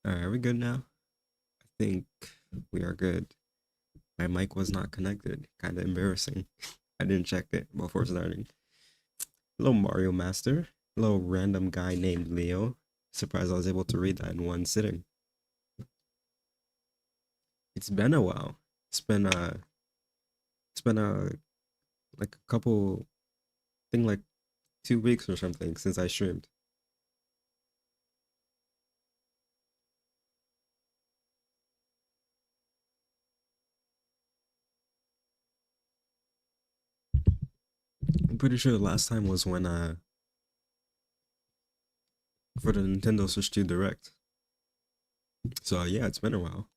Alright, are we good now? I think we are good. My mic was not connected. Kind of embarrassing. I didn't check it before starting. Hello, Mario Master. Hello, random guy named Leo. Surprised I was able to read that in one sitting. It's been a while. It's been like a couple, I think like 2 weeks or something since I streamed. I'm pretty sure the last time was when for the Nintendo Switch 2 Direct. So yeah, it's been a while.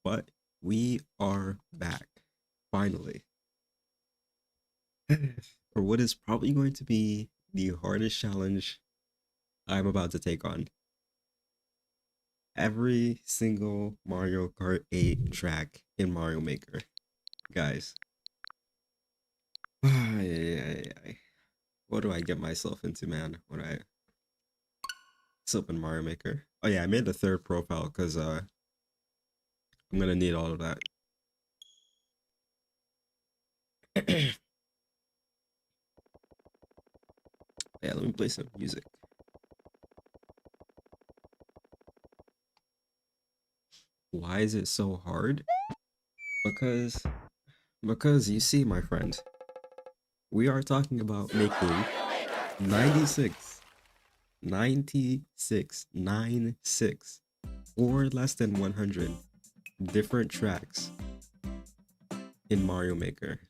But we are back. Finally. For what is probably going to be the hardest challenge I'm about to take on. Every single Mario Kart 8 track in Mario Maker. Guys. What do I get myself into, man? Let's open Mario Maker. Oh yeah, I made the third profile because I'm gonna need all of that. Yeah, let me play some music. Why is it so hard? Because you see, my friend, we are talking about making 96, 96 or less than 100 different tracks in Mario Maker.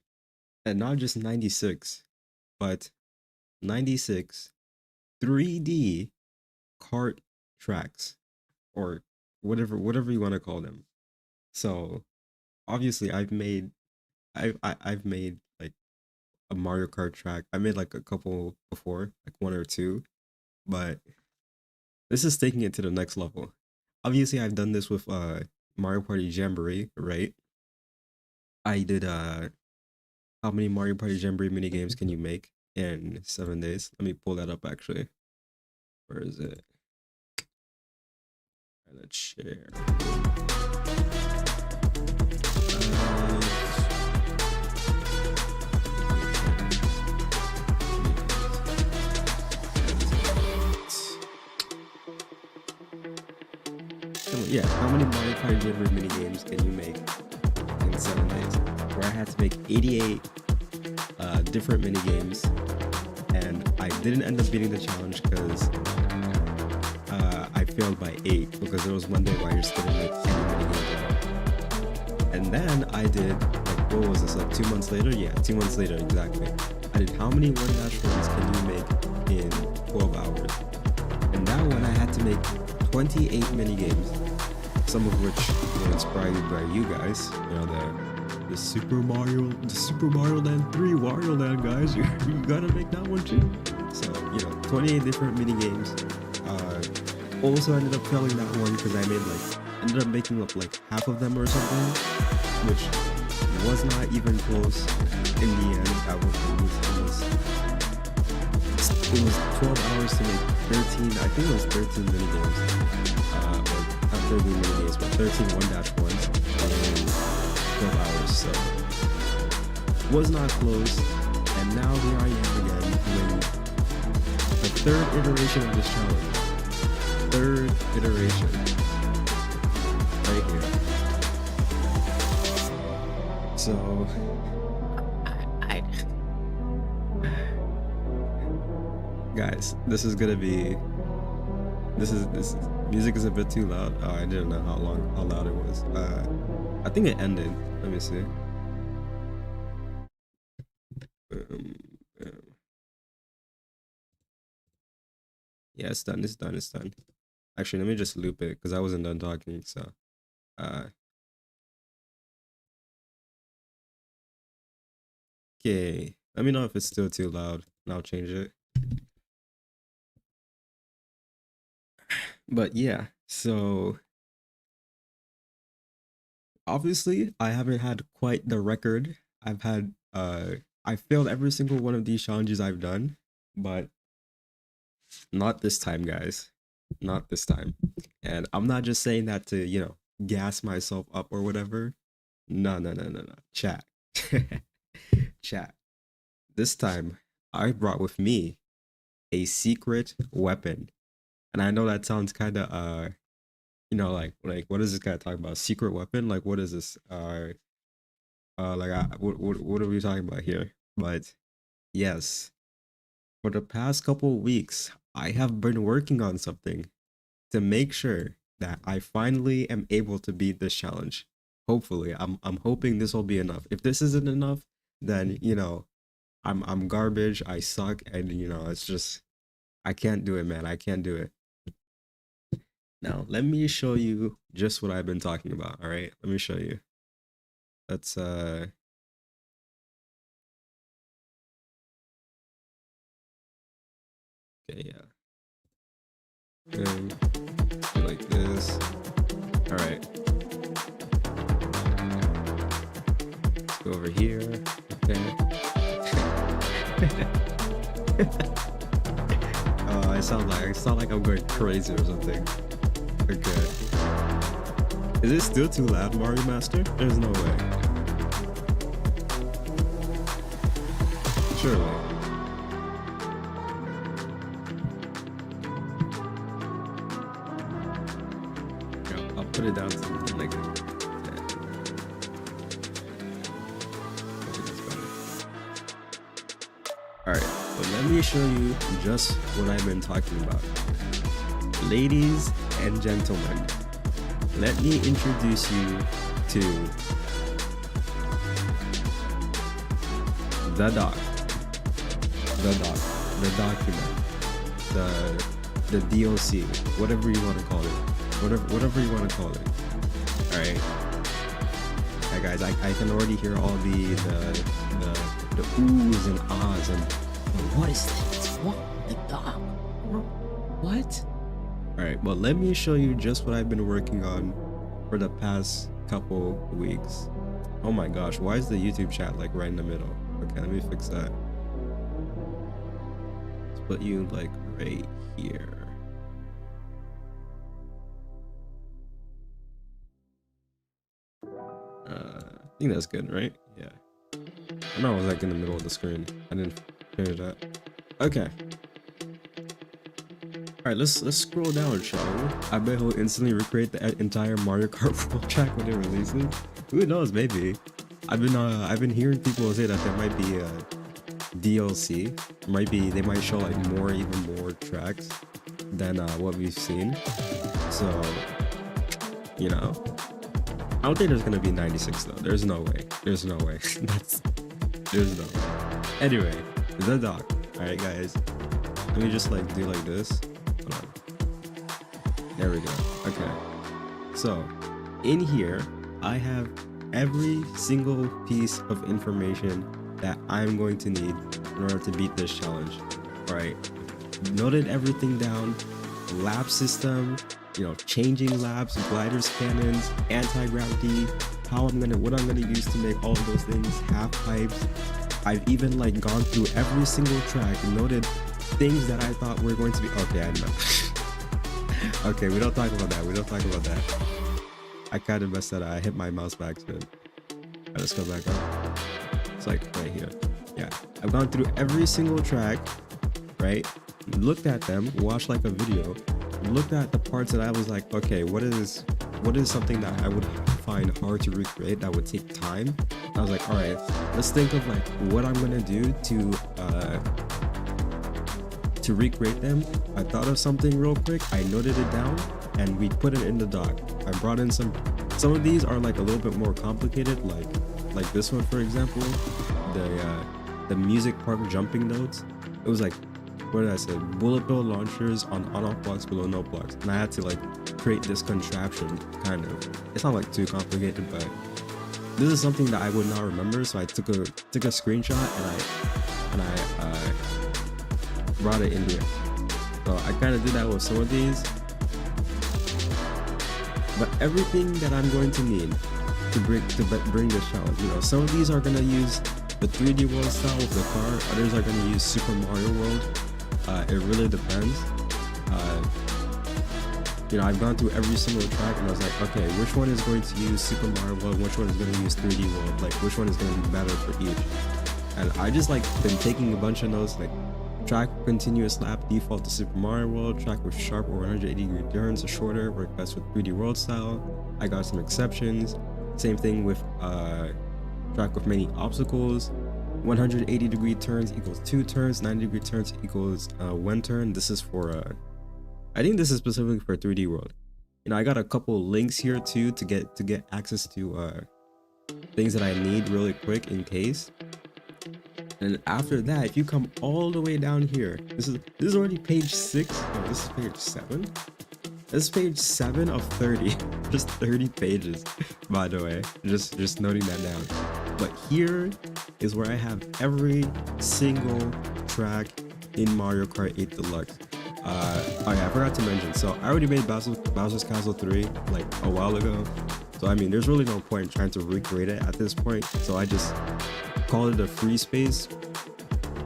And not just 96, but 96 3D kart tracks or whatever you want to call them. So obviously I've made like a Mario Kart track. I made like a couple before, like one or two, but this is taking it to the next level. Obviously, I've done this with Mario Party Jamboree, right? I did how many Mario Party Jamboree mini games can you make in 7 days? Let me pull that up actually. Where is it? Let's share. Yeah, how many Mario Party Jamboree mini games can you make in 7 days? Where I had to make 88 different mini games, and I didn't end up beating the challenge because I failed by 8 because there was one day where I just didn't make any mini games at all. And then I did, like, what was this, like 2 months later? Yeah, 2 months later, exactly. I did how many 1-1s can you make in 12 hours? And that one I had to make 28 mini games, some of which were inspired by you guys. You know, the Super Mario Land 3 Wario Land, guys. You gotta make that one too. So, you know, 28 different mini games. Also ended up failing that one because I ended up making up like half of them or something, which was not even close in the end. It was 12 hours to make 13, I think it was 13 mini games. Or not 13 mini games, but 13 1-1s in 12 hours. So was not close. And now here I am again doing the third iteration of this challenge. Third iteration. Right here. So guys, this is music is a bit too loud. Oh, I didn't know how loud it was. I think it ended. Let me see. Um, um, yeah, it's done. Actually, let me just loop it because I wasn't done talking. So, uh, okay. Let me know if it's still too loud, and I'll change it. But yeah, so obviously I haven't had quite the record. I failed every single one of these challenges I've done, but not this time, guys. Not this time. And I'm not just saying that to, gas myself up or whatever. No, no, no, no, no. Chat. Chat. This time, I brought with me a secret weapon. And I know that sounds kind of, like what is this guy talking about? Secret weapon? Like, what is this? What are we talking about here? But yes, for the past couple of weeks, I have been working on something to make sure that I finally am able to beat this challenge. Hopefully, I'm hoping this will be enough. If this isn't enough, then I'm garbage. I suck, and it's just I can't do it, man. I can't do it. Now, let me show you just what I've been talking about. All right, let me show you. Let's okay, yeah. Okay, like this. All right. Let's go over here. Okay. I sound like I'm going crazy or something. Okay. Is it still too loud, Mario Master? There's no way. Surely. Yeah, I'll put it down to like that. Alright, but let me show you just what I've been talking about. Ladies and gentlemen, let me introduce you to the doc, the document, the DOC, whatever you want to call it, whatever you want to call it. All right, guys, I can already hear all the oohs and ahs and what is this? What the doc? What? All right, well, let me show you just what I've been working on for the past couple weeks. Oh my gosh, why is the YouTube chat like right in the middle? Okay, let me fix that. Let's put you like right here. I think that's good, right? Yeah. I know I was like in the middle of the screen. I didn't figure that. Okay. Alright, let's scroll down, shall we? I bet he'll instantly recreate the entire Mario Kart world track when it releases. Who knows, maybe. I've been hearing people say that there might be a DLC. They might show like even more tracks than what we've seen. So, I don't think there's gonna be 96 though. There's no way. There's no way. There's no way. Anyway, the doc. Alright guys. Let me just like do like this. Hold on. There we go. Okay. So in here I have every single piece of information that I'm going to need in order to beat this challenge. Alright. Noted everything down. Lap system, changing laps, gliders, cannons, anti-gravity, what I'm gonna use to make all of those things, half pipes. I've even like gone through every single track and noted things that I thought were going to be okay. I know. Okay, we don't talk about that. I kind of messed that up. I hit my mouse back spin. Alright, let's go back up. It's like right here. Yeah, I've gone through every single track, right? Looked at them, watched like a video, looked at the parts that I was like, okay, what is something that I would find hard to recreate that would take time? I was like, all right, let's think of like what I'm gonna do to recreate them. I thought of something real quick. I noted it down and we put it in the doc. I brought in some of these are like a little bit more complicated, like this one for example, the music park jumping notes. It was like, what did I say? Bullet bill launchers on off blocks below no blocks, and I had to like create this contraption. Kind of, it's not like too complicated, but this is something that I would not remember, so I took a screenshot and I brought it in here. So I kind of did that with some of these, but everything that I'm going to need to bring this challenge, some of these are gonna use the 3D world style with the car, others are gonna use Super Mario World. It really depends. you know, I've gone through every single track and I was like, okay, which one is going to use Super Mario World, which one is going to use 3D World, like which one is going to be better for each. And I just like been taking a bunch of notes, like track continuous lap default to Super Mario World, track with sharp or 180-degree turns, a shorter, work best with 3D World style. I got some exceptions. Same thing with track with many obstacles. 180-degree turns equals 2 turns, 90-degree turns equals 1 turn. This is for I think this is specifically for 3D World. You know, I got a couple links here too to get access to things that I need really quick in case. And after that, if you come all the way down here, this is already page 6. Oh, this is page 7. This is page 7 of 30. Just 30 pages, by the way. Just noting that down. But here is where I have every single track in Mario Kart 8 Deluxe. Oh yeah, I forgot to mention. So I already made Bowser's Castle 3 like a while ago. So I mean, there's really no point in trying to recreate it at this point. So I just call it a free space.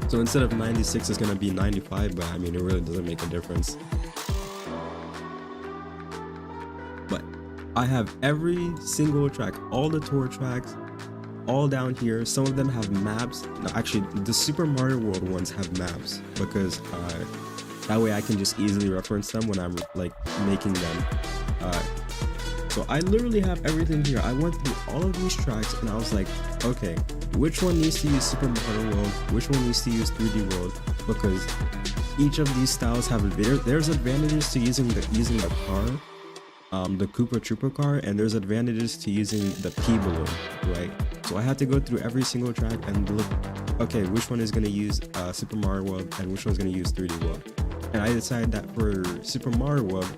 So instead of 96, it's gonna be 95. But I mean, it really doesn't make a difference. But I have every single track, all the tour tracks, all down here. Some of them have maps. No, actually, the Super Mario World ones have maps because that way I can just easily reference them when I'm like making them. So I literally have everything here. I went through all of these tracks and I was like, okay, which one needs to use Super Mario World? Which one needs to use 3D World? Because each of these styles have there's advantages to using the car, the Koopa Troopa car, and there's advantages to using the P balloon, right? So I had to go through every single track and look, okay, which one is going to use Super Mario World and which one's going to use 3D World. And I decided that for Super Mario World,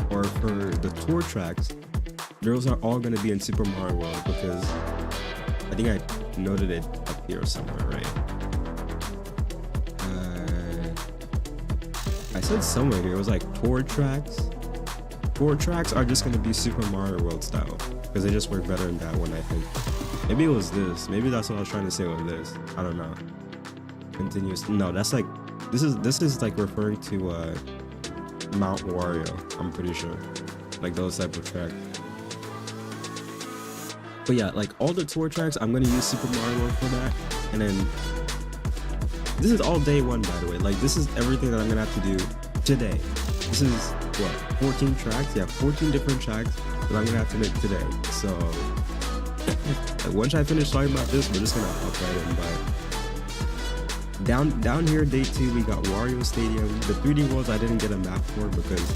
or for the tour tracks, those are all going to be in Super Mario World because I think I noted it up here somewhere, right? I said somewhere here, it was like tour tracks. Tour tracks are just going to be Super Mario World style because they just work better in that one, I think. Maybe it was this. Maybe that's what I was trying to say with this. I don't know. Continuous. No, that's like, this is like referring to Mount Wario, I'm pretty sure. Like those type of tracks. But yeah, like all the tour tracks, I'm gonna use Super Mario World for that. And then this is all day one, by the way. Like this is everything that I'm gonna have to do today. This is what, 14 tracks? Yeah, 14 different tracks that I'm gonna have to make today. So once I finish talking about this, we're just gonna hop right in. But down here, day 2, we got Wario Stadium. The 3D worlds I didn't get a map for because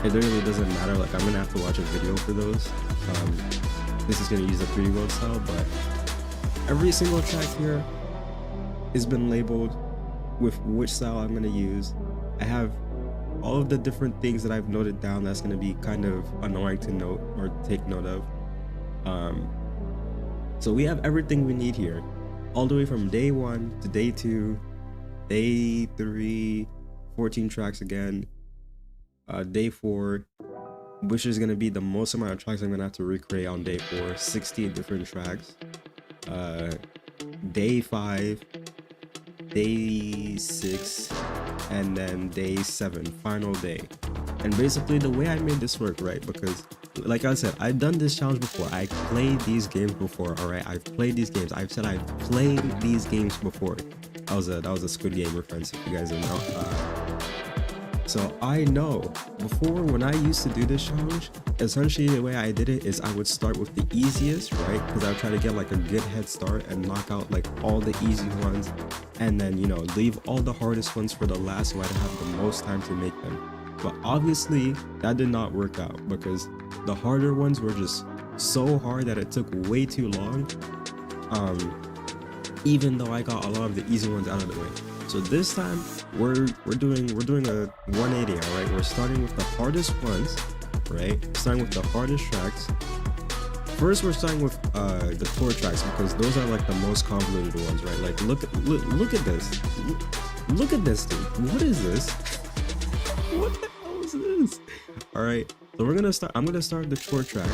it literally doesn't matter. Like I'm gonna have to watch a video for those. This is gonna use the 3D world style, but every single track here has been labeled with which style I'm gonna use. I have all of the different things that I've noted down that's going to be kind of annoying to note or take note of. So we have everything we need here, all the way from day 1 to day 2, day 3, 14 tracks again, day 4, which is going to be the most amount of tracks I'm going to have to recreate on day 4, 16 different tracks, day 5, day 6, and then day 7, final day. And basically the way I made this work, right, because like I said, I've done this challenge before. I played these games before. All right, I've played these games. I've said I've played these games before. That was a Squid Game reference, if you guys didn't know. So I know before, when I used to do this challenge, essentially the way I did it is I would start with the easiest, right? Because I would try to get like a good head start and knock out like all the easy ones, and then, you know, leave all the hardest ones for the last, so I'd have the most time to make them. But obviously that did not work out because the harder ones were just so hard that it took way too long. Even though I got a lot of the easy ones out of the way. So this time we're doing a 180, all right? We're starting with the hardest ones, right? Starting with the hardest tracks. First, we're starting with the tour tracks because those are like the most convoluted ones, right? Like look at this. Look at this, dude. What is this? What the hell is this? All right, so I'm gonna start the tour track,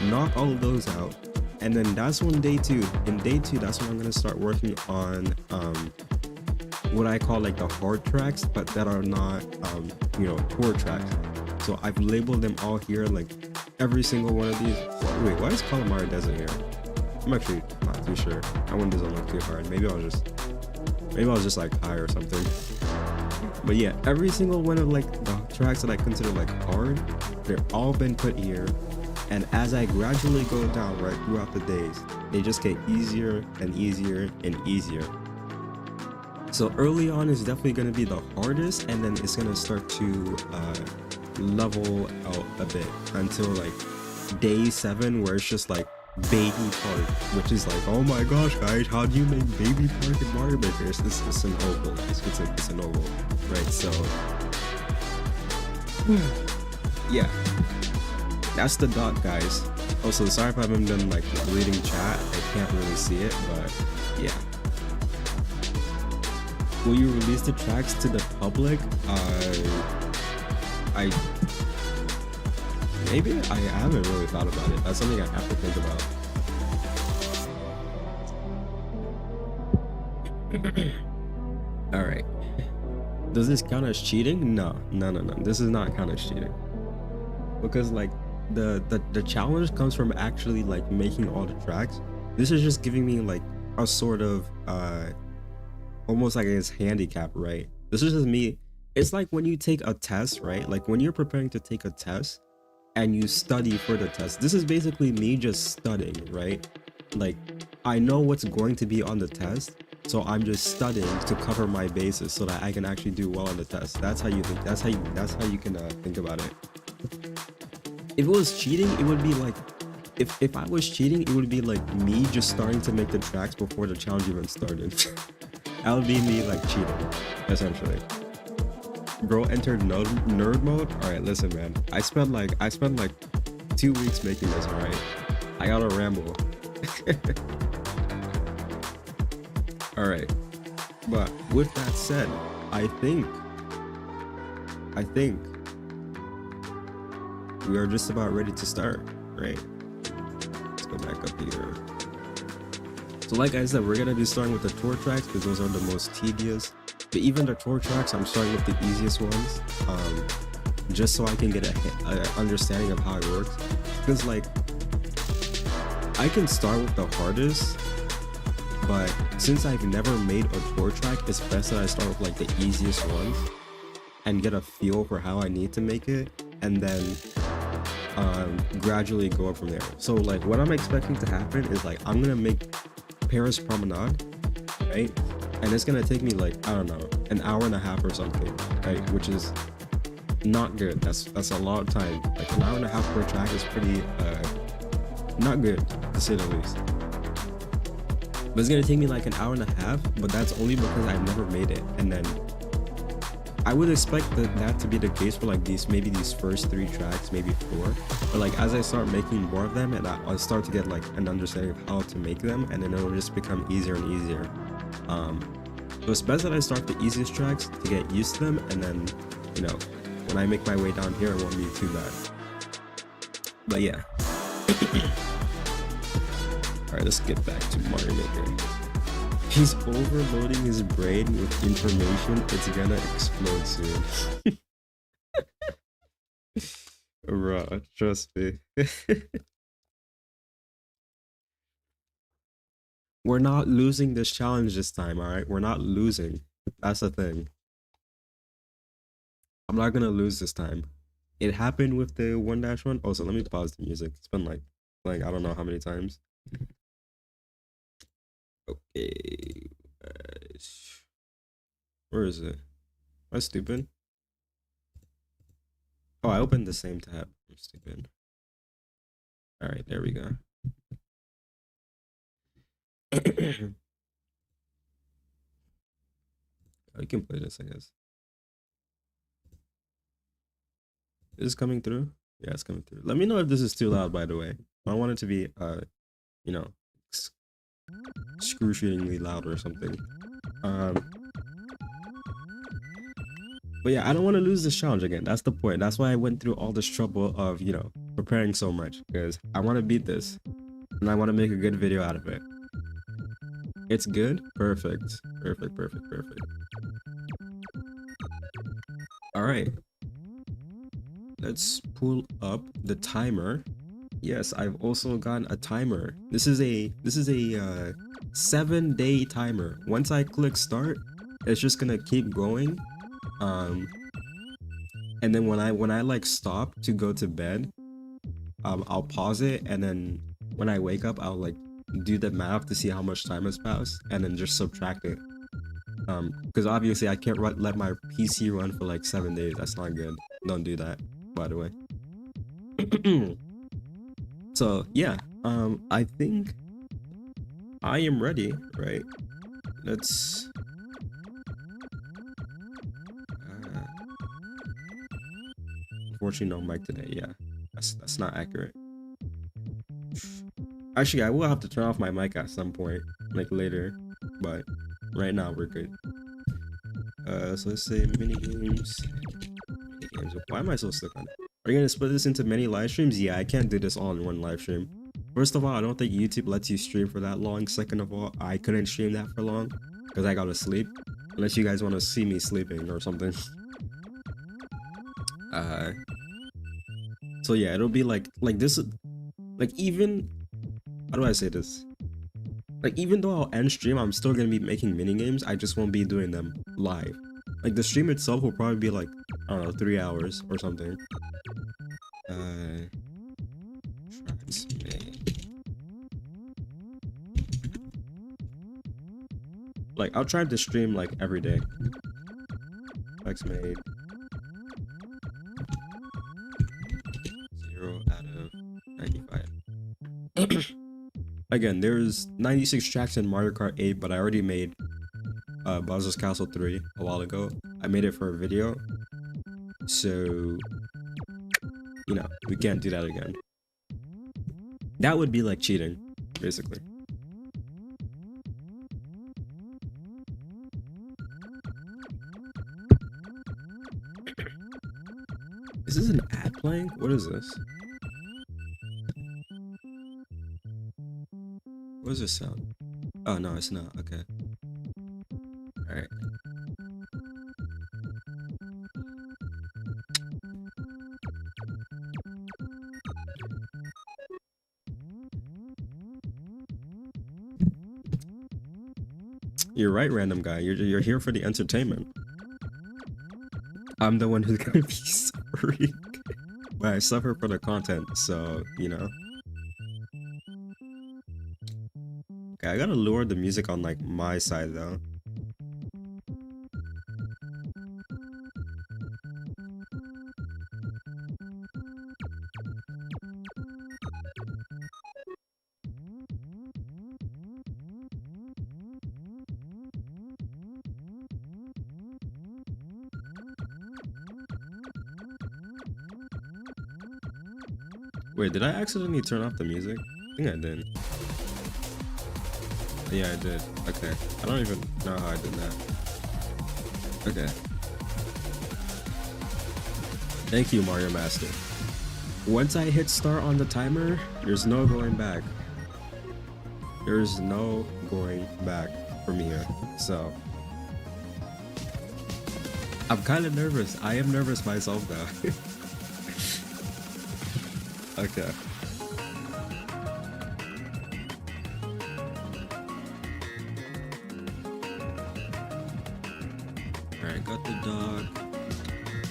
knock all of those out, and then that's when day 2. In day 2, that's when I'm gonna start working on what I call like the hard tracks, but that are not you know, tour tracks. So I've labeled them all here, like every single one of these. Wait, why is Calamari Desert here? I'm actually not too sure. That one doesn't look too hard. Maybe I was just like high or something. But yeah, every single one of like the tracks that I consider like hard, they're all been put here. And as I gradually go down right throughout the days, they just get easier and easier and easier. So early on is definitely going to be the hardest, and then it's going to start to level out a bit until like day 7, where it's just like Baby Park, which is like, oh my gosh guys, how do you make Baby Park in Mario Maker? It's an oval, guys. It's an oval, right? So yeah, that's the dot, guys. Also, sorry if I haven't been like reading chat, I can't really see it, but yeah. Will you release the tracks to the public? Maybe I haven't really thought about it. That's something I have to think about. All right. Does this count as cheating? No. This is not count as cheating, because like the challenge comes from actually like making all the tracks. This is just giving me like a sort of almost like it's handicap, right? This is just me. It's like when you take a test, right? Like when you're preparing to take a test and you study for the test. This is basically me just studying, right? Like I know what's going to be on the test, so I'm just studying to cover my bases so that I can actually do well on the test. That's how you think. That's how you can think about it. If it was cheating, it would be like, if I was cheating, it would be like me just starting to make the tracks before the challenge even started. That would be me like cheating, essentially. Bro entered nerd mode. All right, listen, man. I spent like 2 weeks making this. All right, I gotta ramble. All right, but with that said, I think we are just about ready to start, right? Let's go back up here. So like I said, we're gonna be starting with the tour tracks because those are the most tedious. But even the tour tracks, I'm starting with the easiest ones, just so I can get a understanding of how it works. Because like, I can start with the hardest, but since I've never made a tour track, it's best that I start with like the easiest ones and get a feel for how I need to make it, and then gradually go up from there. So like, what I'm expecting to happen is like, I'm gonna make Paris Promenade, right? And it's gonna take me like, I don't know, an hour and a half or something, right? Which is not good. That's a lot of time. Like an hour and a half per track is pretty not good, to say the least. But it's gonna take me like an hour and a half, but that's only because I've never made it. And then I would expect that to be the case for like these first 3 tracks, maybe 4. But like as I start making more of them, and I'll start to get like an understanding of how to make them, and then it'll just become easier and easier. So it's best that I start the easiest tracks to get used to them, and then, you know, when I make my way down here, it won't be too bad. But yeah. Alright, let's get back to Mario Maker. He's overloading his brain with information. It's gonna explode soon. Bruh, trust me. We're not losing this challenge this time, alright? We're not losing. That's the thing. I'm not gonna lose this time. It happened with the 1-1. Also, let me pause the music. It's been like I don't know how many times. Okay. Where is it? Am I stupid? Oh, I opened the same tab. I'm stupid. Alright, there we go. I can play this, I guess. Is this coming through? Yeah, it's coming through. Let me know if this is too loud, by the way. I don't want it to be, you know, excruciatingly loud or something. But yeah, I don't want to lose this challenge again. That's the point. That's why I went through all this trouble of, you know, preparing so much, because I want to beat this and I want to make a good video out of it. It's good? Perfect. Perfect. All right. let's pull up the timer. Yes, I've also gotten a timer. This is a 7-day timer. Once I click start, it's just gonna keep going. And then when I like stop to go to bed, I'll pause it, and then when I wake up, I'll like do the math to see how much time has passed, and then just subtract it. Because obviously I can't let my PC run for like 7 days. That's not good. Don't do that, by the way. So yeah, I think I am ready, right? Let's unfortunately no mic today. Yeah, that's not accurate. Actually, I will have to turn off my mic at some point, like later, but right now we're good. So let's say mini games. Why am I so stuck on it? Are you gonna split this into many live streams? Yeah, I can't do this all in one live stream. First of all, I don't think YouTube lets you stream for that long. Second of all, I couldn't stream that for long because I gotta sleep. Unless you guys want to see me sleeping or something. So yeah, it'll be like this, like even, how do I say this? Like even though I'll end stream, I'm still gonna be making mini games. I just won't be doing them live. Like the stream itself will probably be like, I don't know, 3 hours or something. Like I'll try to stream like every day. Made 0 out of 95. Again, there's 96 tracks in Mario Kart 8, but I already made Bowser's Castle 3 a while ago. I made it for a video, so you know, we can't do that again. That would be like cheating, basically. Is this an ad playing? What is this? What does this sound? Oh no, it's not. Okay. Alright. You're right, random guy. You're here for the entertainment. I'm the one who's gonna be suffering. But I suffer for the content, so you know. Okay, I gotta lower the music on like my side though. Wait, did I accidentally turn off the music? I think I did. Yeah, I did. Okay. I don't even know how I did that. Okay. Thank you, Mario Master. Once I hit start on the timer, there's no going back. There's no going back from here. So I'm kind of nervous. I am nervous myself though. Okay. Alright, got the dog.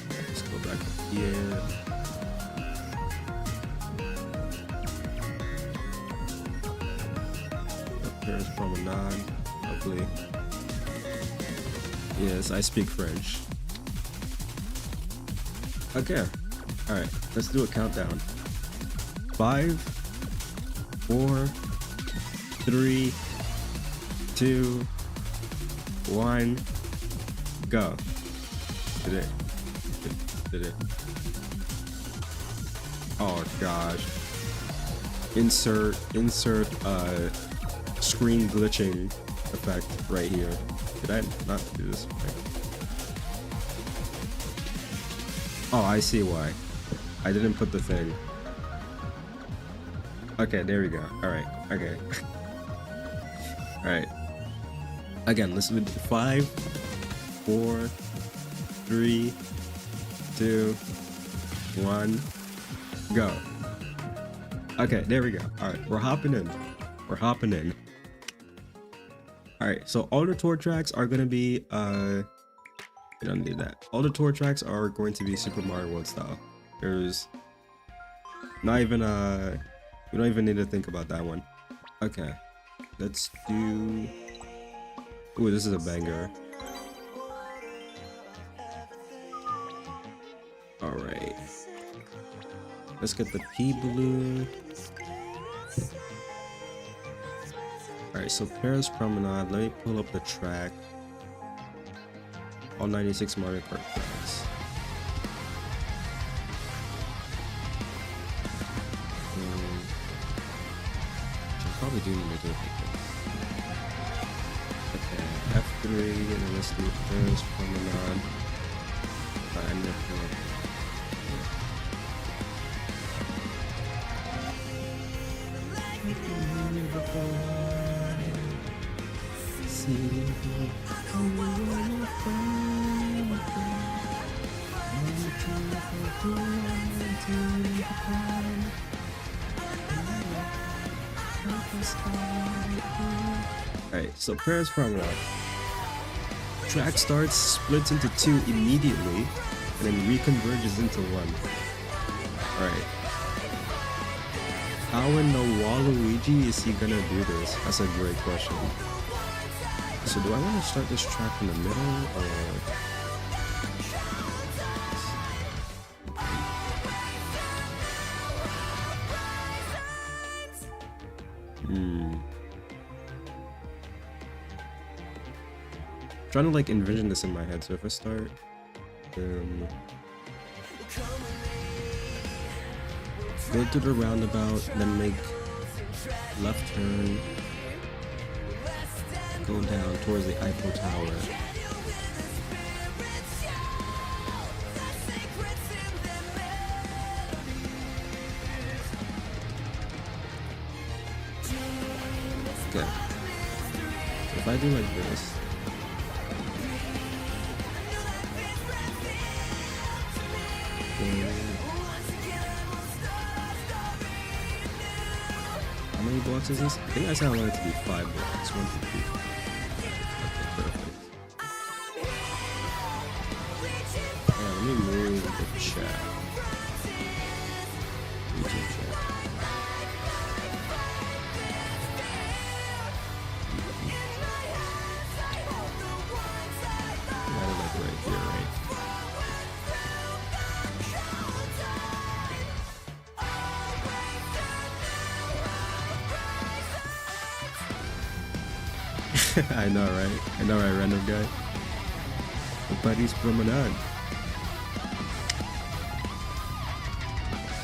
Let's go back up here. Up here is Promenade, hopefully. Yes, I speak French. Okay. Alright, let's do a countdown. 5, 4, 3, 2, 1, go. Did it? Did it? Oh gosh. Insert screen glitching effect right here. Did I not do this right? Oh, I see why. I didn't put the thing. Okay, there we go. Alright, okay. Alright. Again, let's do 5, 4, 3, 2, 1, go. Okay, there we go. All right, we're hopping in. We're hopping in. All right, so all the tour tracks are gonna be we don't need that. All the tour tracks are going to be Super Mario World style. There's not even we don't even need to think about that one. Okay, let's do. Ooh, this is a banger. All right, let's get the P balloon. All right, so Paris Promenade. Let me pull up the track. All 96 Mario Kart tracks. I probably do need to do it like this. Okay, F3, and then let's do Paris Promenade. I never. Alright, so Paris Promenade. Track starts, splits into 2 immediately, and then reconverges into 1. Alright. How in the Waluigi is he gonna do this? That's a great question. So do I want to start this track in the middle, or... Trying to like envision this in my head. So if I start, go to the roundabout, then make left turn, go down towards the Eiffel Tower. Okay. So if I do like this. How many blocks is this? I think I said I wanted it to be 5 blocks. 1, 2, 3, 4. Okay, perfect. Yeah, let me move the chat. YouTube chat. Got it like right here, right? I know, right, random guy. The Paris Promenade.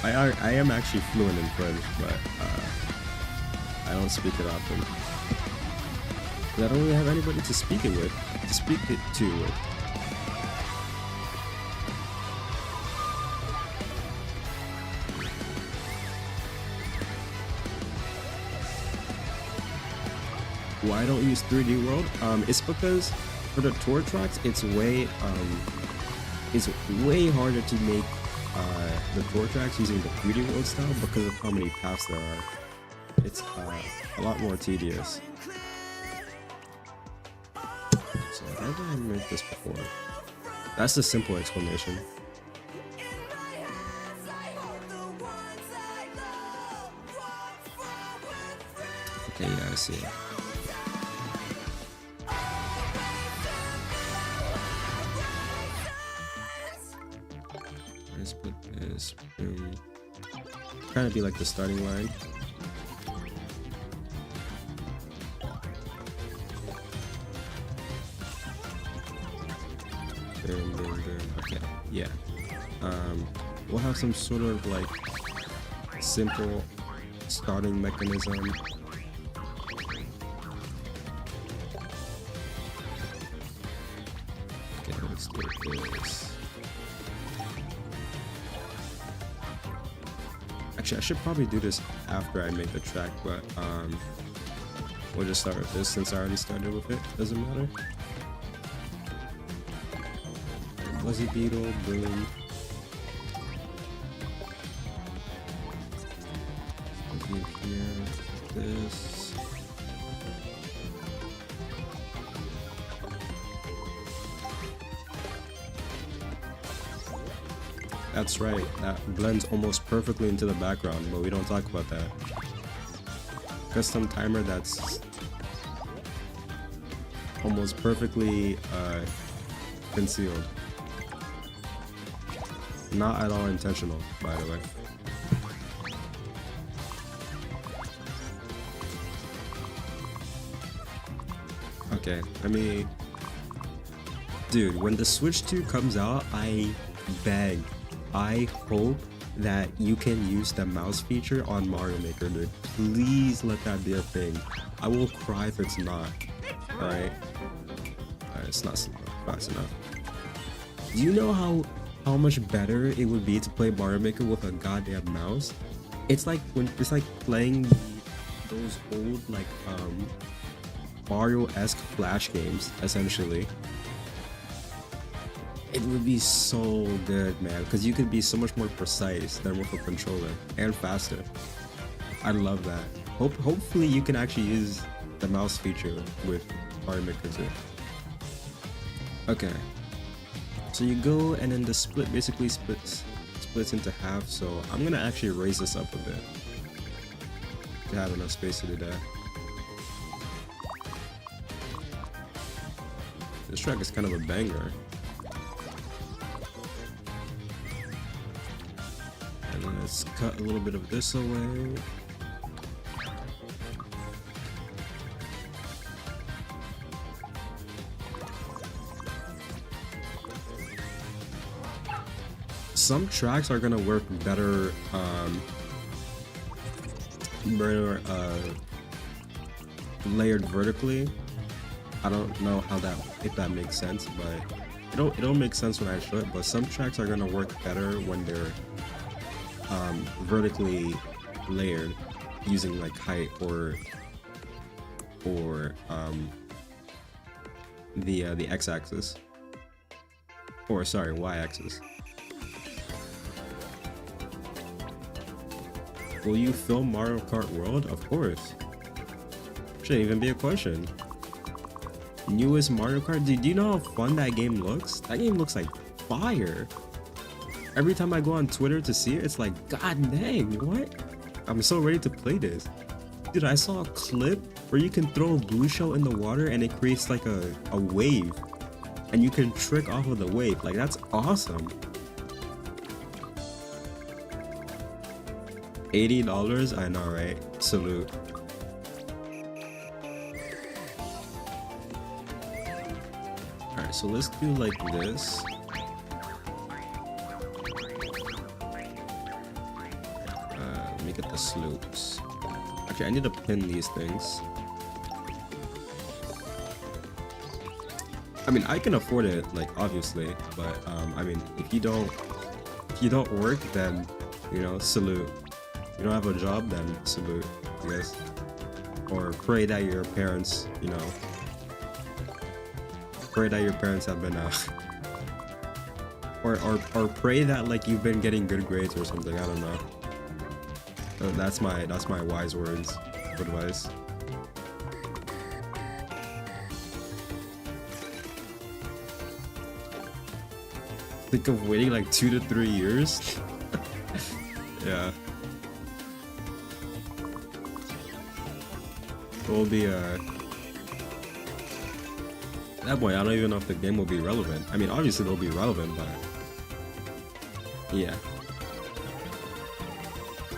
I am actually fluent in French, but I don't speak it often. But I don't really have anybody to speak it with. Why I don't use 3D World? It's because for the tour tracks, it's way harder to make the tour tracks using the 3D World style because of how many paths there are. It's a lot more tedious. So how did I make this before? That's the simple explanation. Okay, yeah, I see it. Let's put this, boom. Kind of be like the starting line. Boom, boom, boom. Okay, yeah. We'll have some sort of like simple starting mechanism. Okay, let's do this. Actually, I should probably do this after I make the track, but we'll just start with this since I already started with it. Doesn't matter. Fuzzy Beetle, boom. this. That's right, that blends almost perfectly into the background, but we don't talk about that. Custom timer that's almost perfectly concealed. Not at all intentional, by the way. Okay, let me... Dude, when the Switch 2 comes out, I beg, I hope that you can use the mouse feature on Mario Maker, dude. Please let that be a thing. I will cry if it's not. Alright? It's not fast enough. Do you know how much better it would be to play Mario Maker with a goddamn mouse? It's like playing those old like Mario-esque Flash games, essentially. It would be so good, man, because you could be so much more precise than with a controller, and faster. I love that. Hopefully you can actually use the mouse feature with Mario Maker 2. Okay. So you go, and then the split basically splits into half, so I'm gonna actually raise this up a bit to have enough space to do that. This track is kind of a banger. And then let's cut a little bit of this away. Some tracks are gonna work better, layered vertically. I don't know if that makes sense, but it'll make sense when I show it. But some tracks are gonna work better when they're vertically layered, using like height or the x-axis, or sorry, y-axis. Will you film Mario Kart World? Of course. Shouldn't even be a question. Newest Mario Kart? Dude, do you know how fun that game looks? That game looks like fire. Every time I go on Twitter to see it, it's like, god dang, what? I'm so ready to play this. Dude, I saw a clip where you can throw a blue shell in the water and it creates like a wave. And you can trick off of the wave. Like, that's awesome. $80? I know, right? Salute. Alright, so let's do like this. Let me get the slopes. Actually, I need to pin these things. I mean, I can afford it, like, obviously, but I mean, if you don't work, then, you know, salute. You don't have a job, then salute, I guess. Or pray that your parents, you know, pray that your parents have been or pray that like you've been getting good grades or something. I don't know. That's my wise words of advice. Think of waiting like 2 to 3 years. Yeah. It will be at that point, I don't even know if the game will be relevant. I mean, obviously it'll be relevant, but yeah.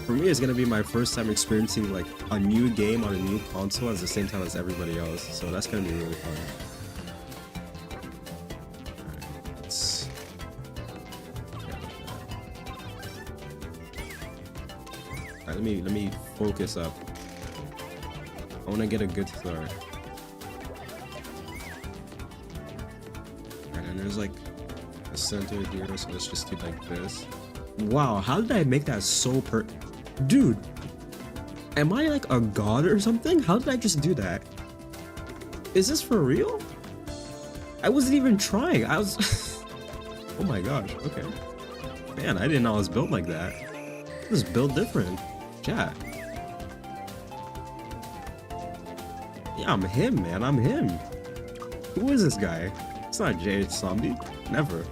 For me, it's gonna be my first time experiencing like a new game on a new console at the same time as everybody else, so that's gonna be really fun. Alright, let's Alright, let me focus up. I want to get a good start. Alright, and there's like a center here, so let's just do like this. Wow, how did I make that so Dude, am I like a god or something? How did I just do that? Is this for real? I wasn't even trying. I was... Oh my gosh, okay. Man, I didn't know I was built like that. This is built different. Chat. Yeah, I'm him, man. I'm him. Who is this guy? It's not Jay Zombie. Never.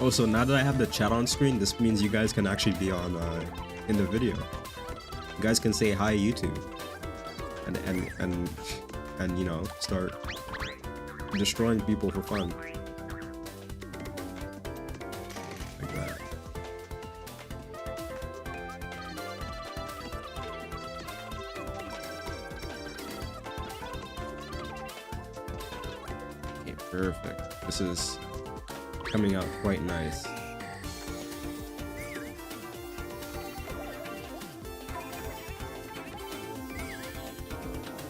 Oh, so now that I have the chat on screen, this means you guys can actually be on in the video. You guys can say hi YouTube, and you know, start destroying people for fun. Like that. Okay, perfect. This is coming out quite nice.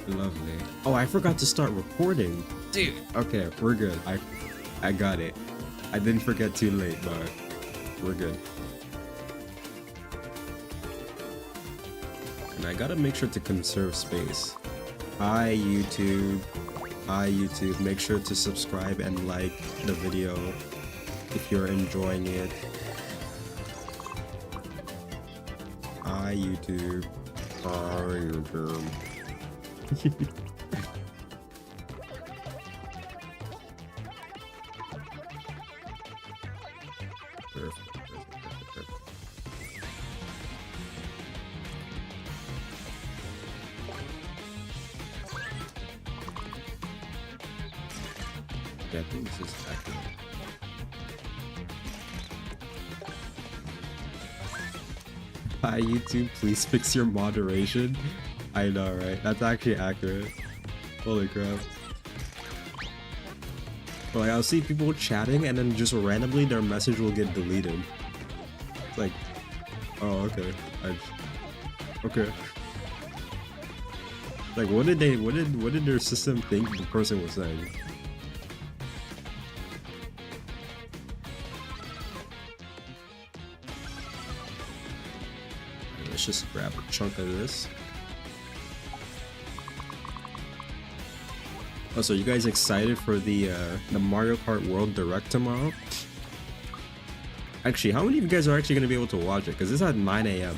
Lovely. Oh, I forgot to start recording. Dude. Okay, we're good. I got it. I didn't forget too late, but we're good. And I gotta make sure to conserve space. Hi YouTube. Hi YouTube. Make sure to subscribe and like the video if you're enjoying it. Hi YouTube. Hi YouTube. Perfect, perfect. Yeah, I think this is accurate. Hi YouTube, please fix your moderation. I know, right? That's actually accurate. Holy crap. But like, I'll see people chatting and then just randomly their message will get deleted. It's like, oh, okay. Okay. Like, what did their system think the person was saying? Let's just grab a chunk of this. Oh, so you guys excited for the Mario Kart World Direct tomorrow? Actually, how many of you guys are actually gonna be able to watch it? Because it's at 9 AM.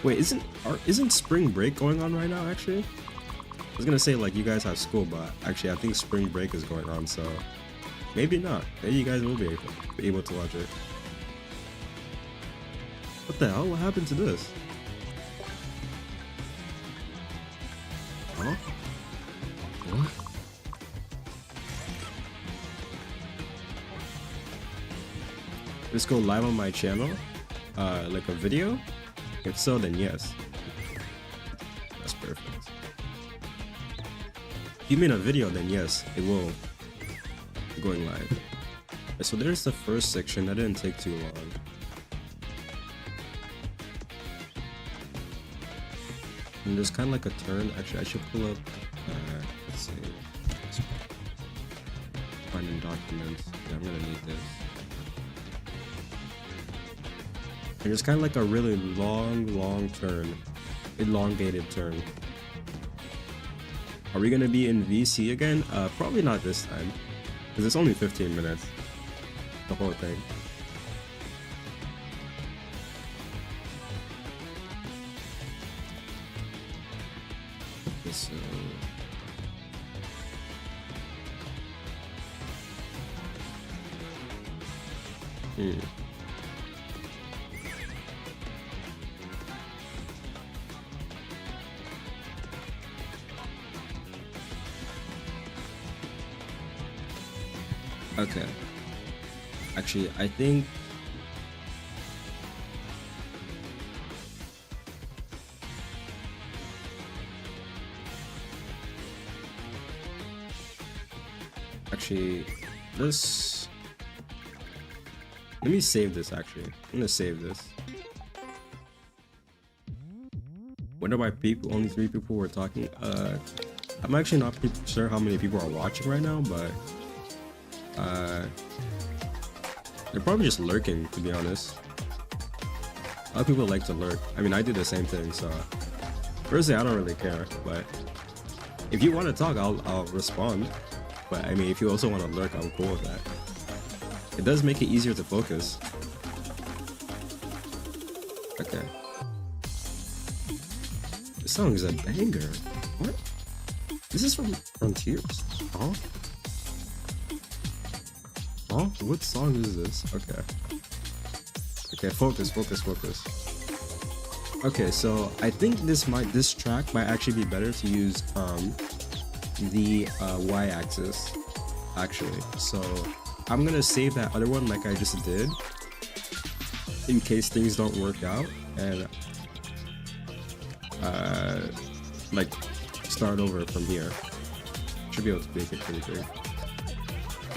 Wait, isn't spring break going on right now? Actually, I was gonna say like you guys have school, but actually I think spring break is going on, so maybe not. Maybe you guys will be able to watch it. What the hell? What happened to this? Huh? What? Let's go live on my channel? Like a video? If so, then yes. That's perfect. If you made a video, then yes, it will be going live. So there's the first section. That didn't take too long. And there's kind of like a turn. Actually, I should pull up. Let's see. Find in documents. Yeah, I'm gonna need this. And it's kind of like a really long turn. Elongated turn. Are we gonna be in VC again? Probably not this time. Because it's only 15 minutes. The whole thing. Okay, so... Okay. Actually, I think... Actually, this... Let me save this, actually. I'm gonna save this. Wonder why people, only 3 people were talking. I'm actually not sure how many people are watching right now, but... they're probably just lurking, to be honest. A lot of people like to lurk. I mean, I do the same thing, so... Personally, I don't really care, but... If you want to talk, I'll respond. But, I mean, if you also want to lurk, I'm cool with that. It does make it easier to focus. Okay. This song is a banger. What? This is from Frontiers. Huh? Huh? What song is this? Okay. Okay, focus. Okay, so I think this track might actually be better to use the y-axis actually. So I'm gonna save that other one like I just did in case things don't work out, and like start over from here. Should be able to make it pretty quick.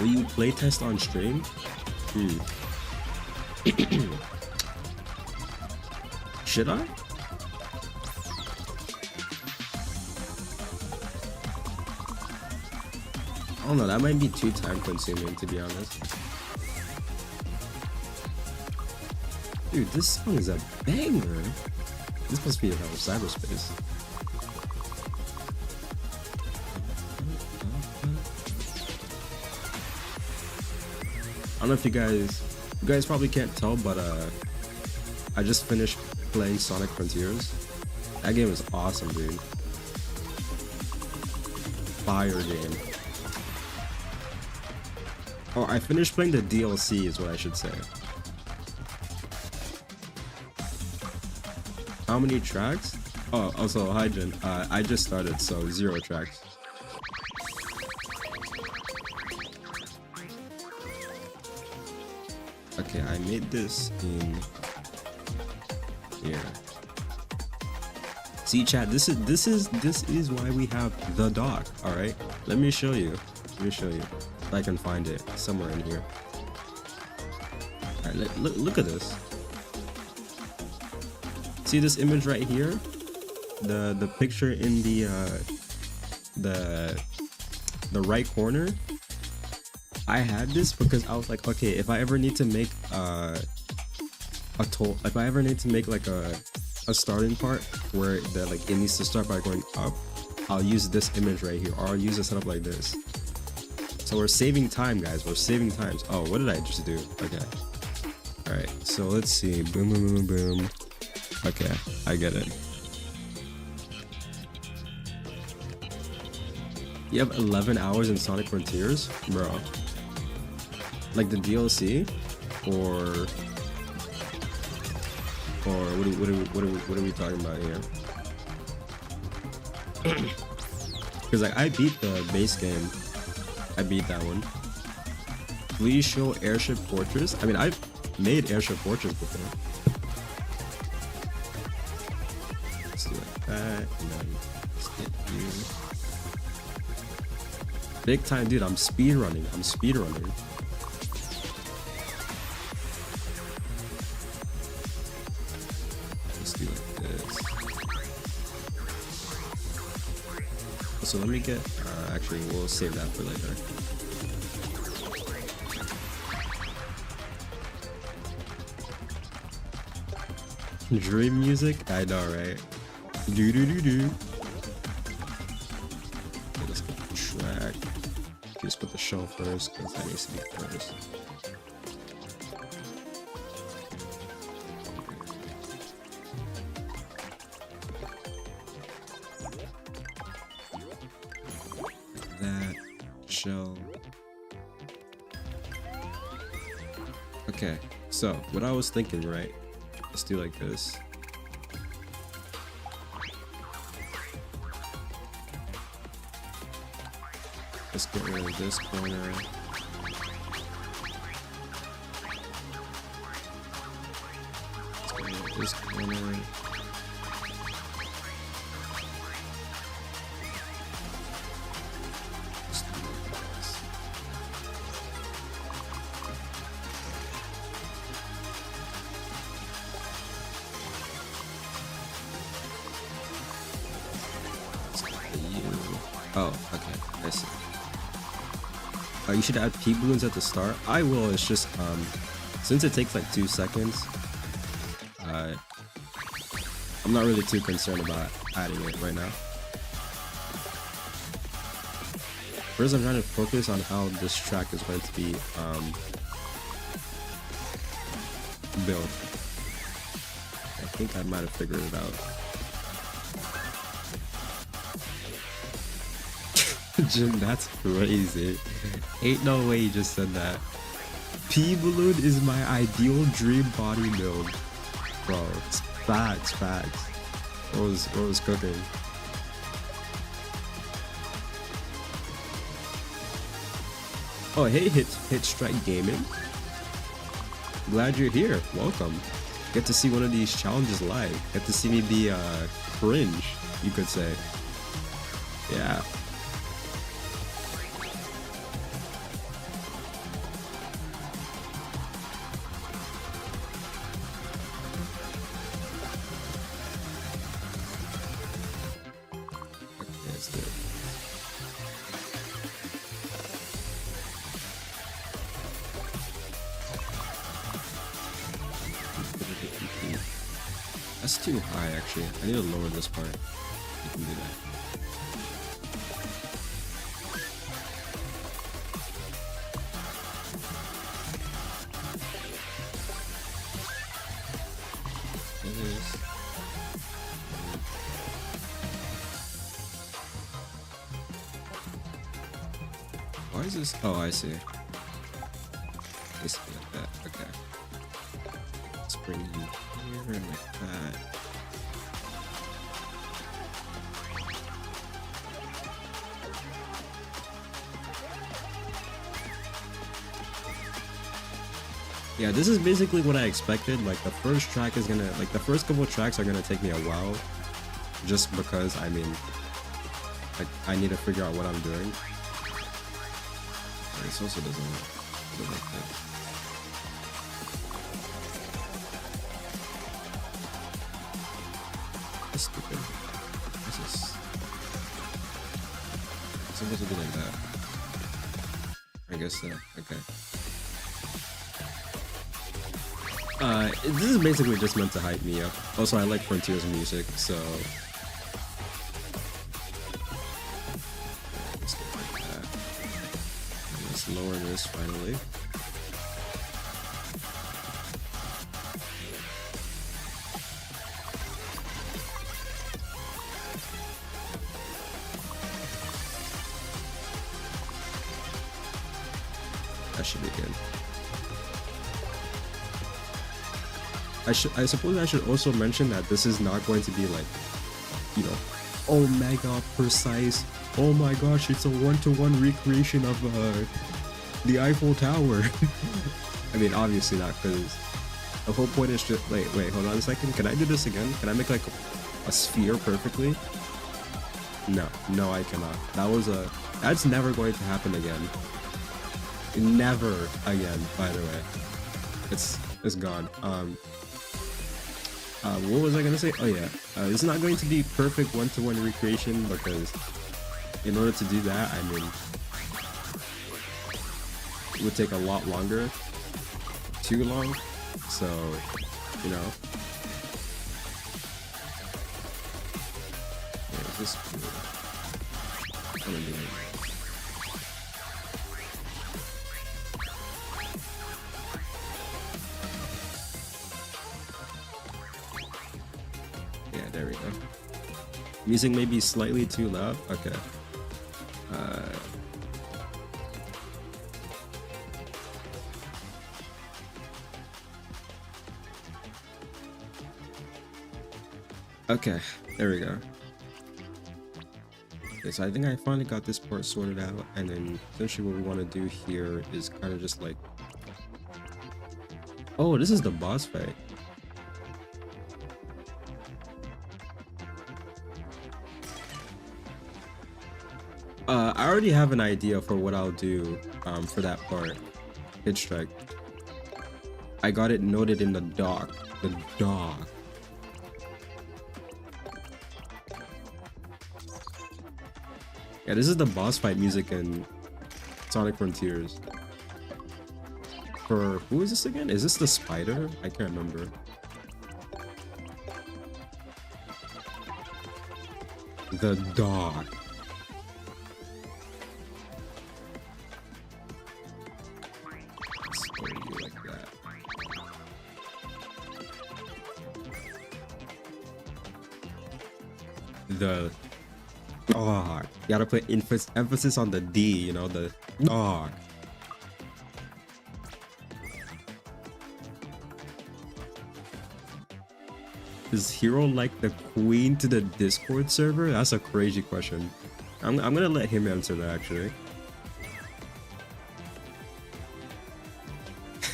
Will you playtest on stream? Should I? I don't know, that might be too time consuming, to be honest. Dude, this song is a banger. This must be about cyberspace. I don't know if you guys probably can't tell, but I just finished playing Sonic Frontiers. That game is awesome, dude. Fire game. Oh, I finished playing the DLC is what I should say. How many tracks? Oh, also, hi Jen. I just started, so 0 tracks. Okay, I made this in here. See, chat. This is why we have the doc. All right. Let me show you. If I can find it somewhere in here. All right. Look at this. See this image right here? The picture in the right corner. I had this because I was like, okay, if I ever need to make if I ever need to make like a starting part where it needs to start by going up, I'll use this image right here, or I'll use a setup like this. So we're saving time, guys. We're saving times. Oh, what did I just do? Okay. All right. So let's see. Boom, boom, boom, boom. Okay, I get it. You have 11 hours in Sonic Frontiers, bro. Like the DLC, or what are we talking about here? Because like I beat the base game, I beat that one. Please show Airship Fortress. I mean, I've made Airship Fortress before. Let's do like that, and then let's get you. Big time, dude. I'm speedrunning. Let's do like this. So let me get. Actually, we'll save that for later. Dream music? I know, right? Do do do do. Okay, let's get the track. Just put the show first because that needs to be first. Like that show. Okay, so what I was thinking, right? Let's do like this. Let's get rid of this corner. Let's get rid of this corner. Oh, okay, I see. You should add pea balloons at the start. I will. It's just since it takes like 2 seconds, I'm not really too concerned about adding it right now. First, I'm trying to focus on how this track is going to be built. I think I might have figured it out. Jim, that's crazy. Ain't no way you just said that. P-Balloon is my ideal dream body build. Bro, it's facts. What was cooking? Oh, hey, Hit Strike Gaming. Glad you're here. Welcome. Get to see one of these challenges live. Get to see me be cringe, you could say. Yeah. That's too high, actually. I need to lower this part. You can do that. Why is this? Oh, I see. Just like that. Okay. Let's bring you here and like that. Yeah, this is basically what I expected. Like the first track is gonna, like the first couple of tracks are gonna take me a while, just because I mean, like I need to figure out what I'm doing. This also doesn't look like that. That's stupid. What's this? It's supposed to be like that. I guess so. Okay. This is basically just meant to hype me up. Also, I like Frontier's music, so let's get like that. And let's lower this finally. That should be good. I suppose I should also mention that this is not going to be like, you know, oh mega precise. Oh my gosh, it's a one-to-one recreation of the Eiffel Tower. I mean, obviously not, because the whole point is just wait, hold on a second. Can I do this again? Can I make like a sphere perfectly? No, I cannot. That's never going to happen again. Never again, by the way. It's gone. What was I gonna say? Oh yeah, it's not going to be perfect one-to-one recreation, because in order to do that, I mean, it would take a lot longer, too long, so, you know. Yeah, is this cool? I'm gonna do it. There we go. Music may be slightly too loud. Okay. Okay, there we go. Okay, so I think I finally got this part sorted out, and then essentially what we want to do here is kind of just like... Oh, this is the boss fight. I already have an idea for what I'll do for that part. Hit strike. I got it noted in the dock. The dock. Yeah, this is the boss fight music in Sonic Frontiers. For who is this again? Is this the spider? I can't remember. The dock. Oh, you gotta put emphasis on the D, you know, the dog. Is Hero like the queen to the Discord server? That's a crazy question. I'm gonna let him answer that actually.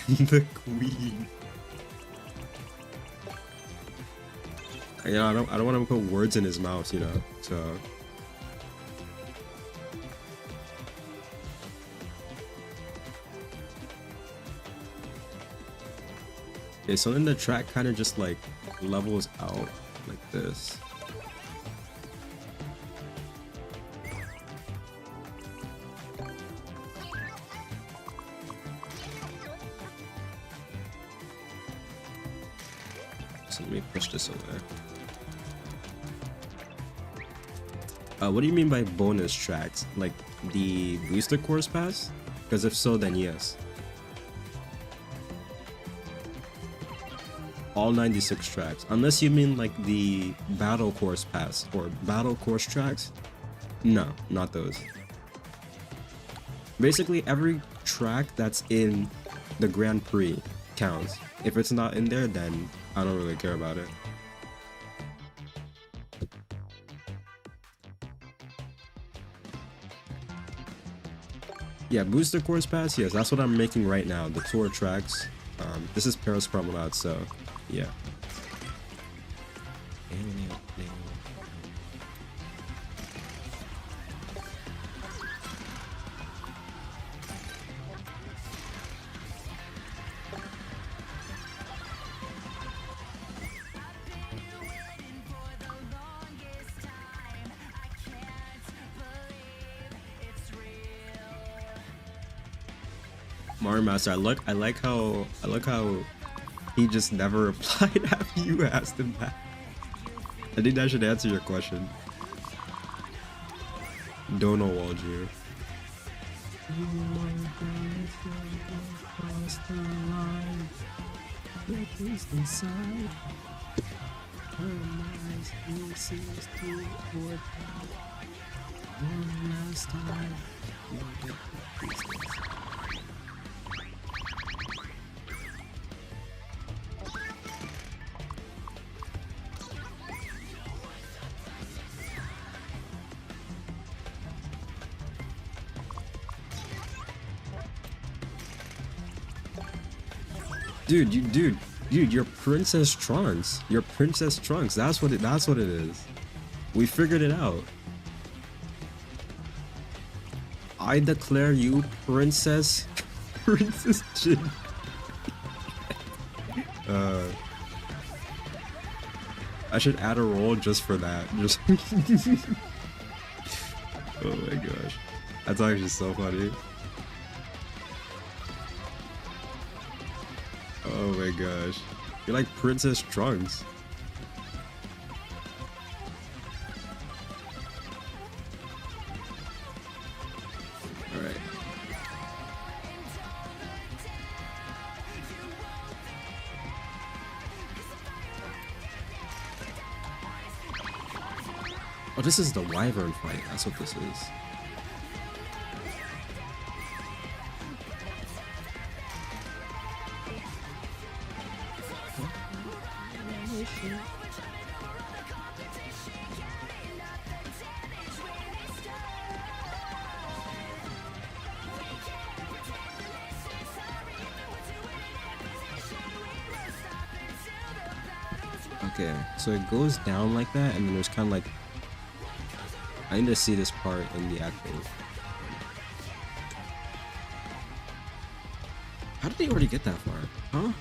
The queen. You know, I don't want to put words in his mouth, you know. So okay, so then the track kind of just like levels out like this. So let me push this away. What do you mean by bonus tracks? Like the booster course pass? Because if so, then yes. All 96 tracks. Unless you mean like the battle course pass or battle course tracks. No, not those. Basically, every track that's in the Grand Prix counts. If it's not in there, then I don't really care about it. Yeah, booster course pass, yes, that's what I'm making right now, the tour tracks. This is Paris Promenade, so yeah. Mario Master, I like how he just never replied after you asked him that. I think that should answer your question. Don't know Walgier. Dude, you're Princess Trunks. You're Princess Trunks. That's what it is. We figured it out. I declare you Princess Jin. I should add a role just for that. Just oh my gosh. That's actually so funny. Oh my gosh. You're like Princess Trunks. Alright. Oh, this is the Wyvern fight. That's what this is. Okay, so it goes down like that, and then there's kind of like... I need to see this part in the actual... How did they already get that far? Huh?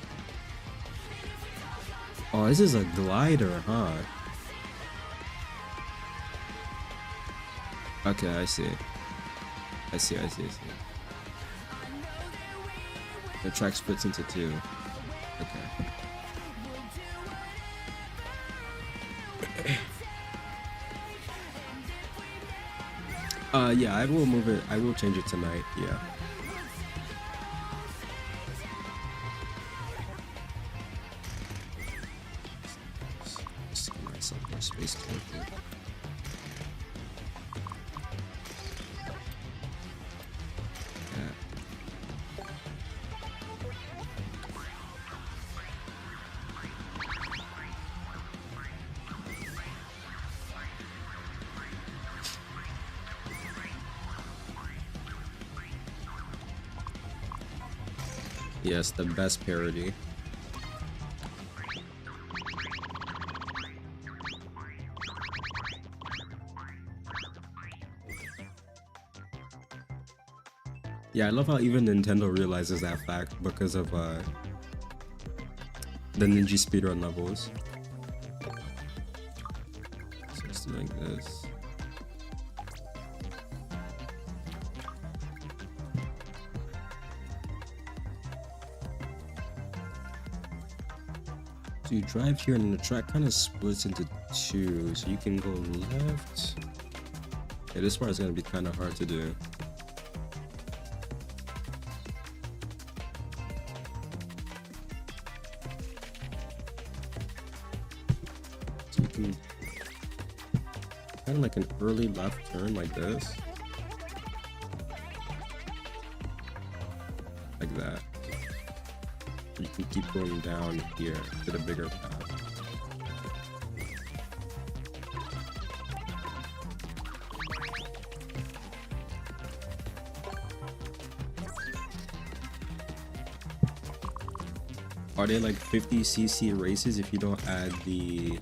Oh, this is a glider, huh? Okay, I see. I see. The track splits into two. Okay. Yeah, I will move it. I will change it tonight. Yeah. Just give myself more space to work with. Yes, the best parody. Yeah, I love how even Nintendo realizes that fact because of the Ninja speedrun levels. So let's do like this. So you drive here and the track kind of splits into two, so you can go left. Yeah, this part is going to be kind of hard to do. So you can kind of like an early left turn like this. Like that. You can keep going down here to the bigger path. Are they like 50cc races if you don't add the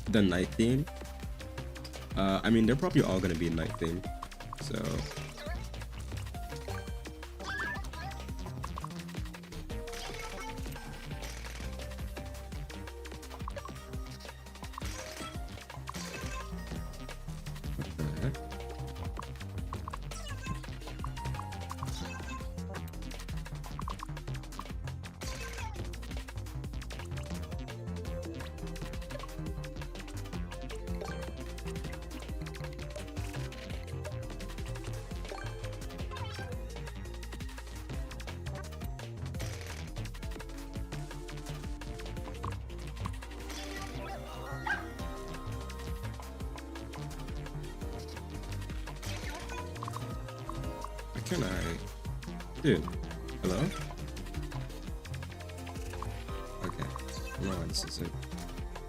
night theme? I mean, they're probably all gonna be night theme, so. Can I? Dude, hello? Okay, no, this isn't.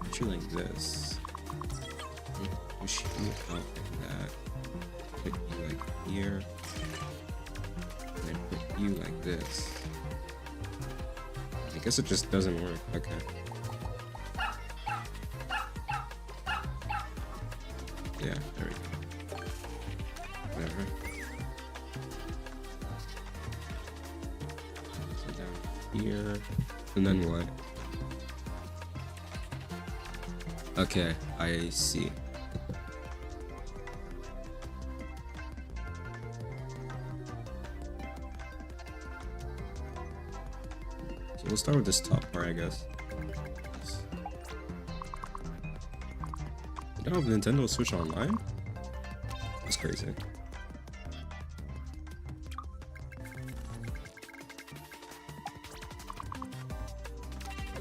Put you like this. Push you out like that. Put you like here. And then put you like this. I guess it just doesn't work. Okay. Yeah, there we go. Whatever. Here, and then what? Okay, I see. So we'll start with this top part, I guess. You don't have Nintendo Switch Online? That's crazy.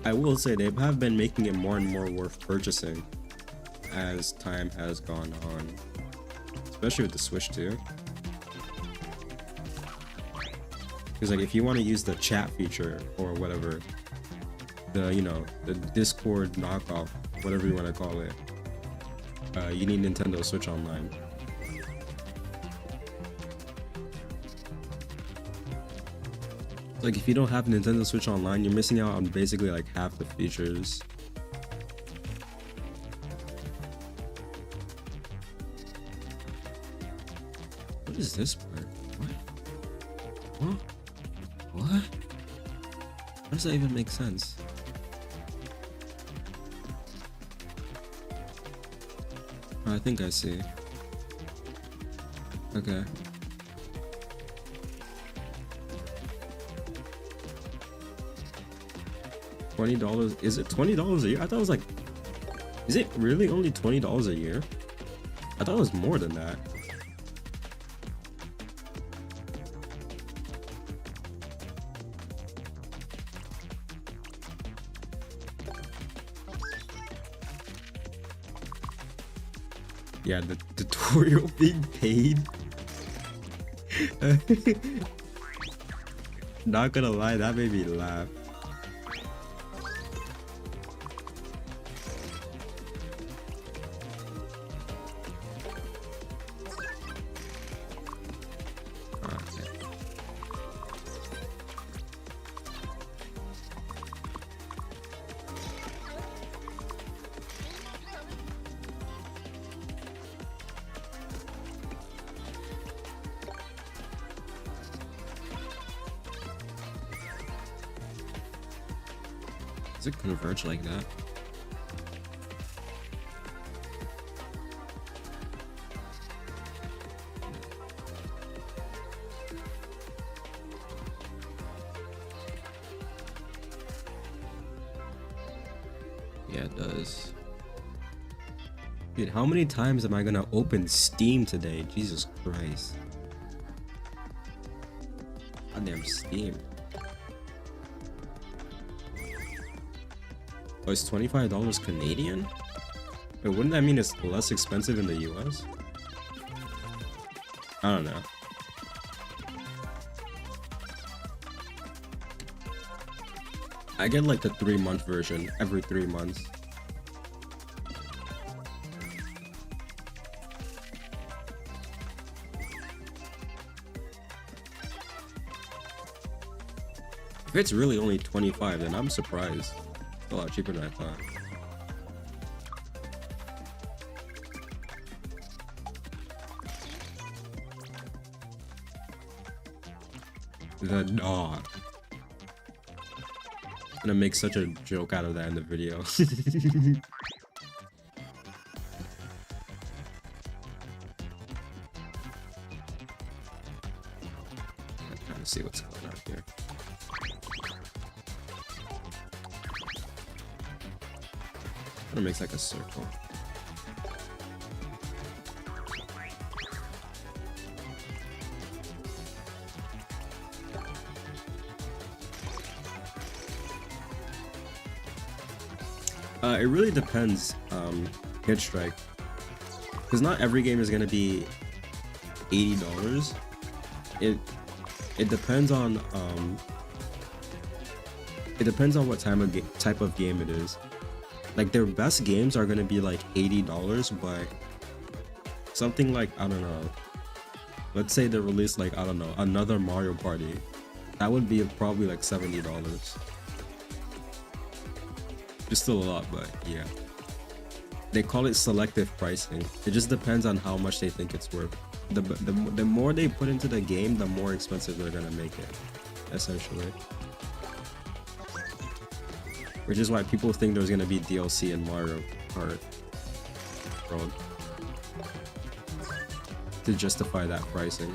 I will say they have been making it more and more worth purchasing as time has gone on, especially with the Switch too. Because like if you want to use the chat feature or whatever, the Discord knockoff, whatever you want to call it, you need Nintendo Switch Online. Like if you don't have Nintendo Switch Online, you're missing out on basically like half the features. What is this part? What? What? How does that even make sense? Oh, I think I see. Okay. $20? Is it $20 a year? I thought it was like, is it really only $20 a year? I thought it was more than that. Yeah, the tutorial being paid. Not gonna lie, that made me laugh. Does it converge like that? Yeah, it does. Dude, how many times am I gonna open Steam today? Jesus Christ. Goddamn Steam. Oh, it's $25 Canadian? Wait, wouldn't that mean it's less expensive in the US? I don't know. I get like the 3-month version every 3 months. If it's really only 25, then I'm surprised. It's a lot cheaper than I thought. The dog. I'm gonna make such a joke out of that in the video. I'm trying to see what's going on here. It makes like a circle. It really depends, Hit Strike, because not every game is gonna be $80. It depends on what type of game it is. Like their best games are gonna be like $80, but something like, I don't know, let's say they release like, I don't know, another Mario Party, that would be probably like $70. It's still a lot, but yeah. They call it selective pricing. It just depends on how much they think it's worth. The more they put into the game, the more expensive they're gonna make it, essentially. Which is why people think there's gonna be DLC in Mario Kart World to justify that pricing.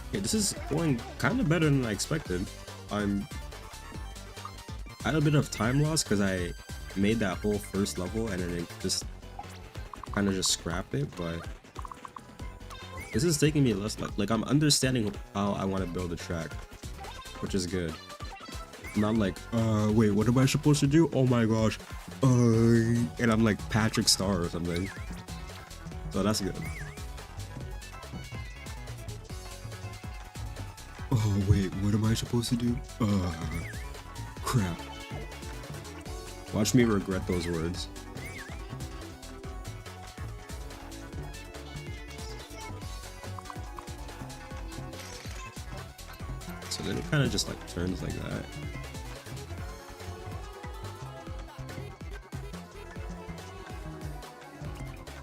Okay, this is going kind of better than I expected. I had a bit of time loss because I made that whole first level and then it just kind of just scrapped it, but this is taking me less, like I'm understanding how I want to build a track, which is good. Not like, wait, what am I supposed to do? Oh my gosh, and I'm like Patrick Star or something. So that's good. Oh wait, what am I supposed to do? Crap. Watch me regret those words. So then it kind of just like turns like that.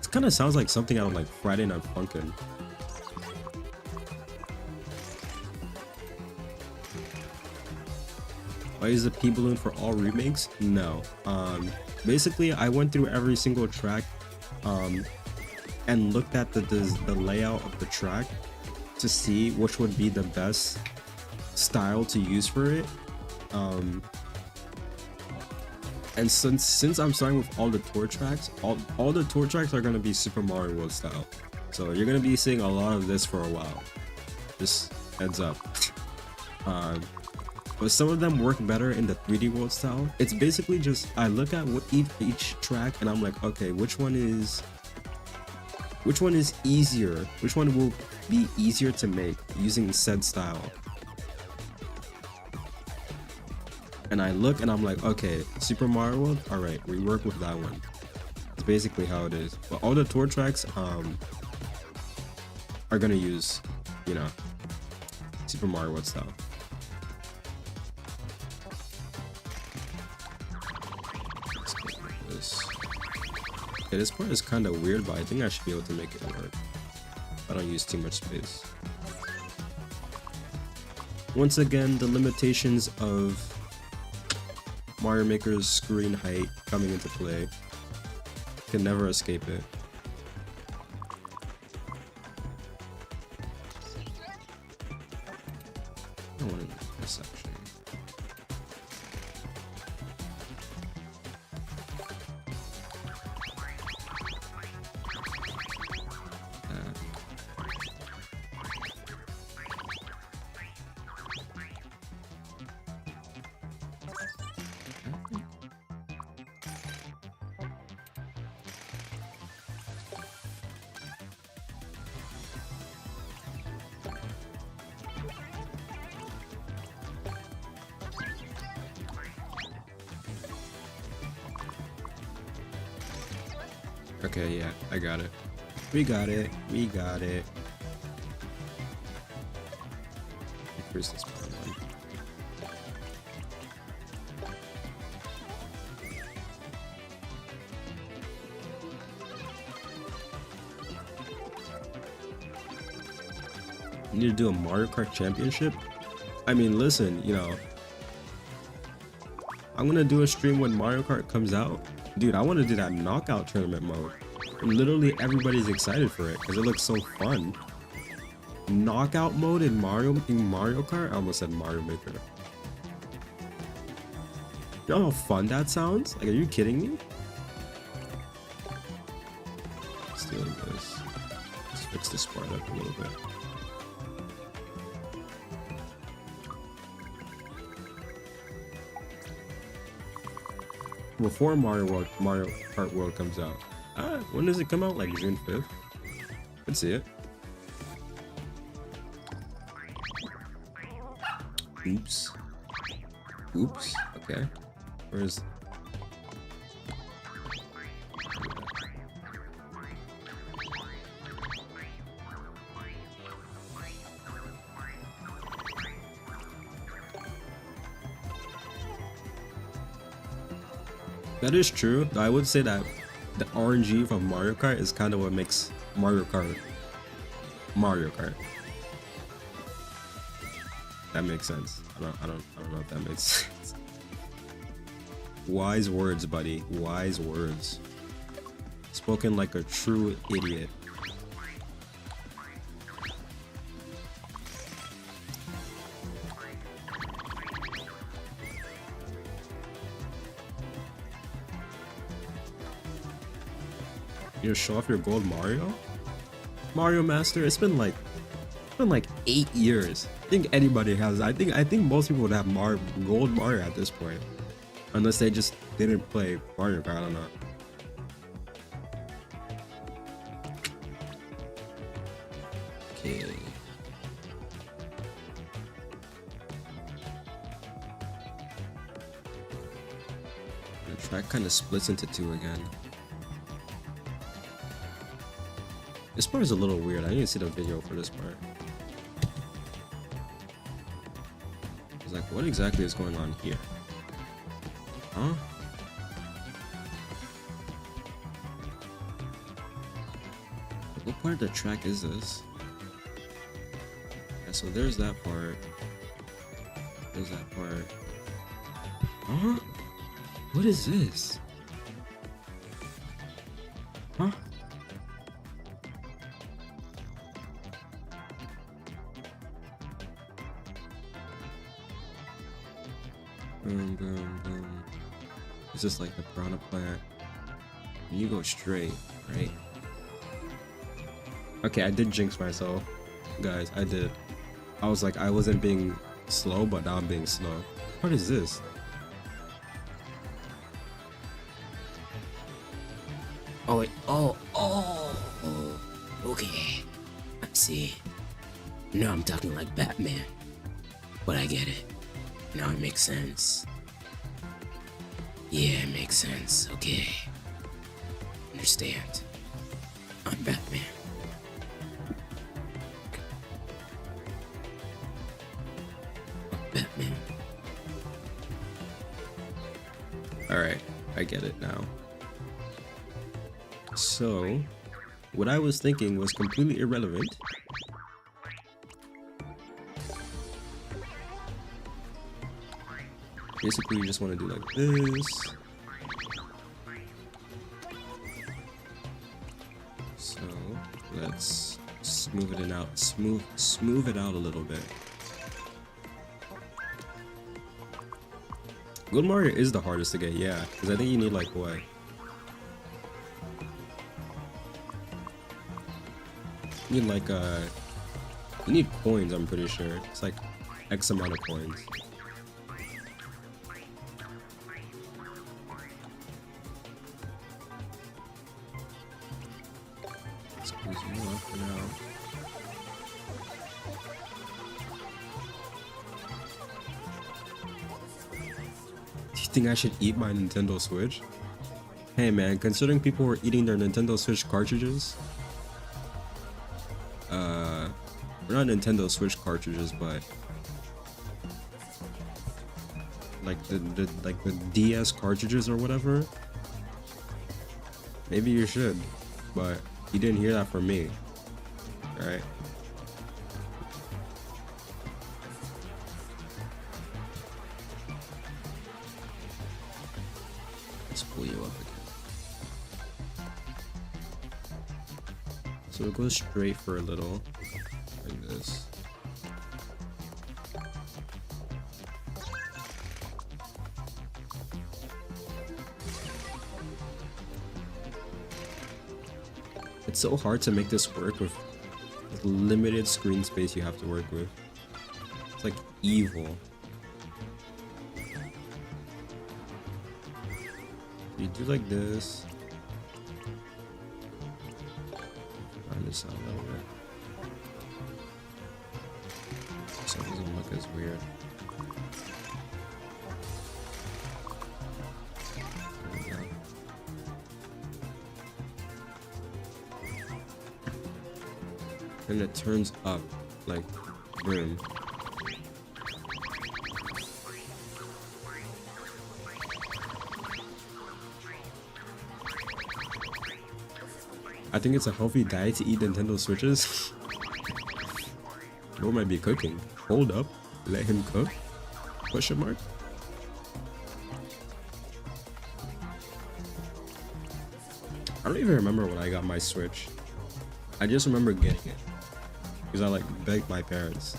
It kind of sounds like something out of like Friday Night Funkin'. Why is the P balloon for all remakes? No. Basically, I went through every single track, and looked at the layout of the track to see which would be the best style to use for it. And since I'm starting with all the tour tracks, all the tour tracks are gonna be Super Mario World style. So you're gonna be seeing a lot of this for a while. Just heads up. but some of them work better in the 3D world style. It's basically just I look at what each track and I'm like, okay, which one is easier? Which one will be easier to make using said style? And I look and I'm like, okay, Super Mario World, all right, we work with that one. It's basically how it is. But all the tour tracks are gonna use, you know, Super Mario World style. Okay, this part is kind of weird, but I think I should be able to make it work. I don't use too much space. Once again, the limitations of Mario Maker's screen height coming into play. Can never escape it. I want this section. Okay, yeah, I got it. We got it. We got it. Where's this one? You need to do a Mario Kart championship? I mean, listen, you know, I'm gonna do a stream when Mario Kart comes out. Dude, I want to do that knockout tournament mode. And literally everybody's excited for it because it looks so fun. Knockout mode in Mario Kart? I almost said Mario Maker. You know how fun that sounds? Like, are you kidding me? Let's do this. Let's fix this part up a little bit. Before Mario Kart World comes out. When does it come out? Like June 5th? Let's see it. Oops. Oops. Okay. Where's... That is true. I would say that the RNG from Mario Kart is kind of what makes Mario Kart Mario Kart. That makes sense. I don't know if that makes sense. Wise words, buddy. Wise words. Spoken like a true idiot. You show off your gold Mario Master. It's been like 8 years. I think anybody has. I think most people would have gold Mario at this point, unless they just didn't play Mario Kart. I don't know. Okay. The track kind of splits into two again. This part is a little weird. I need to see the video for this part. It's like, what exactly is going on here? Huh? What part of the track is this? Yeah, so there's that part. There's that part. Huh? What is this? Huh? Boom, boom, boom. It's just like the piranha plant. And you go straight, right? Okay, I did jinx myself. Guys, I did. I was like, I wasn't being slow, but now I'm being slow. What is this? Oh wait, oh, okay. I see. Now I'm talking like Batman. But I get it. Now it makes sense. Yeah, it makes sense. Okay. Understand. I'm Batman. Batman. Alright, I get it now. So, what I was thinking was completely irrelevant. Basically, you just want to do like this. So, let's smooth it out. Smooth it out a little bit. Good Mario is the hardest to get, yeah, because I think you need like what? You need like you need coins, I'm pretty sure. It's like X amount of coins. Squeeze you off for now. Do you think I should eat my Nintendo Switch? Hey man, considering people were eating their Nintendo Switch cartridges, not Nintendo Switch cartridges, but like the DS cartridges or whatever. Maybe you should, but you didn't hear that from me. All right. Let's pull you up again. So it goes straight for a little. Like this. It's so hard to make this work with limited screen space you have to work with. It's like evil. You do like this. Round this out a little bit. So it doesn't look as weird. There we go. And it turns up like boom. I think it's a healthy diet to eat Nintendo Switches. Or might be cooking. Hold up. Let him cook? Question mark? I don't even remember when I got my Switch. I just remember getting it. Because I like begged my parents.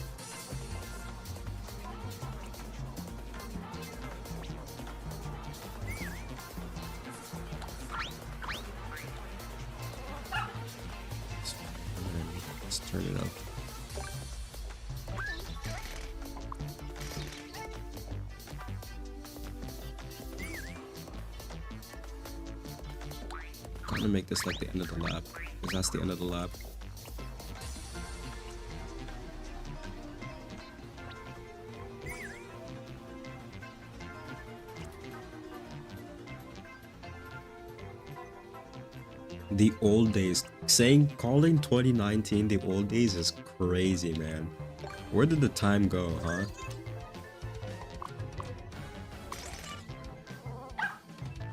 Let's turn it up. I'm gonna make this like the end of the lap, because that's the end of the lap. The old days. Calling 2019 the old days is crazy, man. Where did the time go, huh?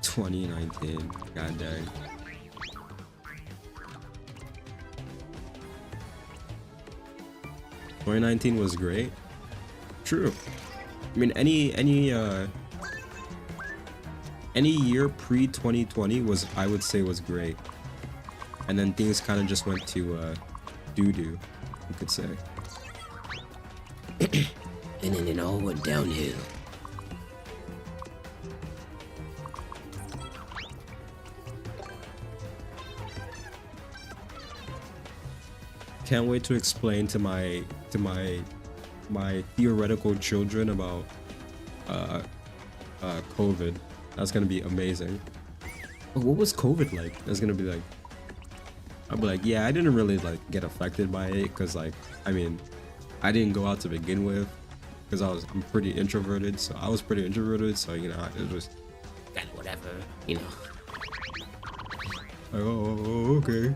$2019. God dang. $2019 was great. True. I mean, any year pre 2020 was, I would say, was great. And then things kind of just went to doo-doo, you could say. And then it all went downhill. Can't wait to explain to my theoretical children about COVID. That's gonna be amazing. But what was COVID like? That's gonna be like, I'll be like, yeah, I didn't really like get affected by it because like, I mean, I didn't go out to begin with because I'm pretty introverted, so I was pretty introverted, so you know, it was kind of whatever, you know. like, oh, okay.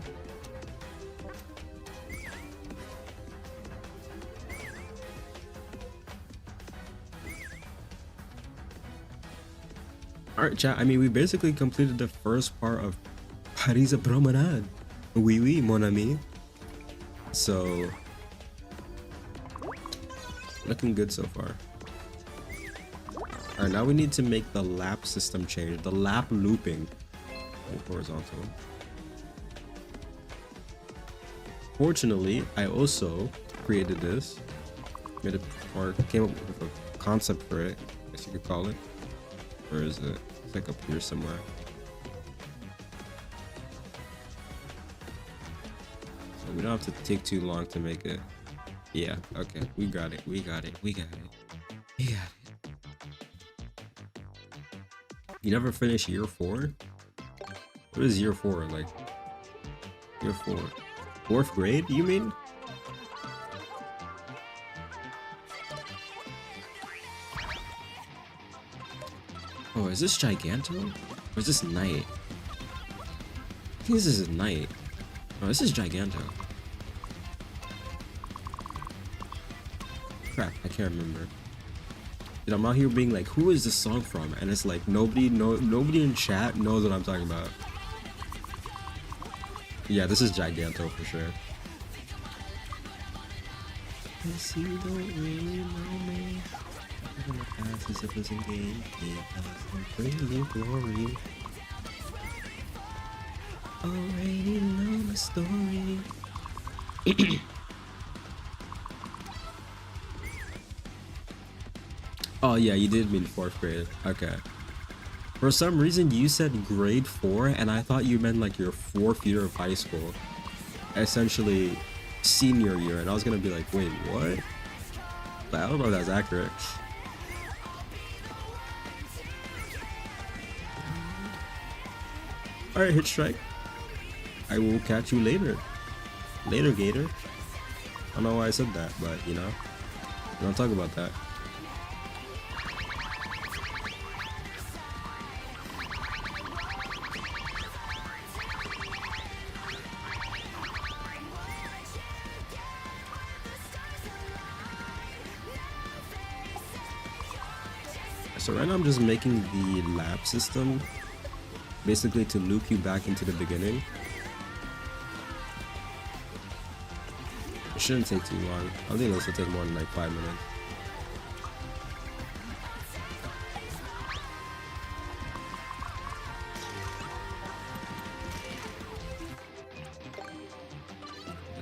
Alright, chat. I mean, we basically completed the first part of Paris Promenade. Oui, oui, mon ami. So, looking good so far. Alright, now we need to make the lap system change. The lap looping. Horizontal. Fortunately, I also created this. Made it, or came up with a concept for it, I guess you could call it. Where is it? It's like up here somewhere. So we don't have to take too long to make it. Yeah, okay. We got it. We got it. We got it. We got it. You never finished year 4? What is year 4? Like, year 4. 4th grade, you mean? Oh, is this Giganto? Or is this Night? I think this is Night. Oh, this is Giganto. Crap, I can't remember. Dude, I'm out here being like, who is this song from? And it's like, nobody in chat knows what I'm talking about. Yeah, this is Giganto for sure. Yes, you don't really know me. I'm gonna pass this if it's in game. Crazy glory. Already know my story. Oh yeah, you did mean 4th grade. Okay. For some reason you said grade 4 and I thought you meant like your 4th year of high school. Essentially senior year, and I was gonna be like, wait, what? But I don't know if that's accurate. Alright, hit strike. I will catch you later. Later, Gator. I don't know why I said that, but you know, we don't talk about that. So right now I'm just making the lap system basically to loop you back into the beginning. It shouldn't take too long. I don't think this will take more than like 5 minutes.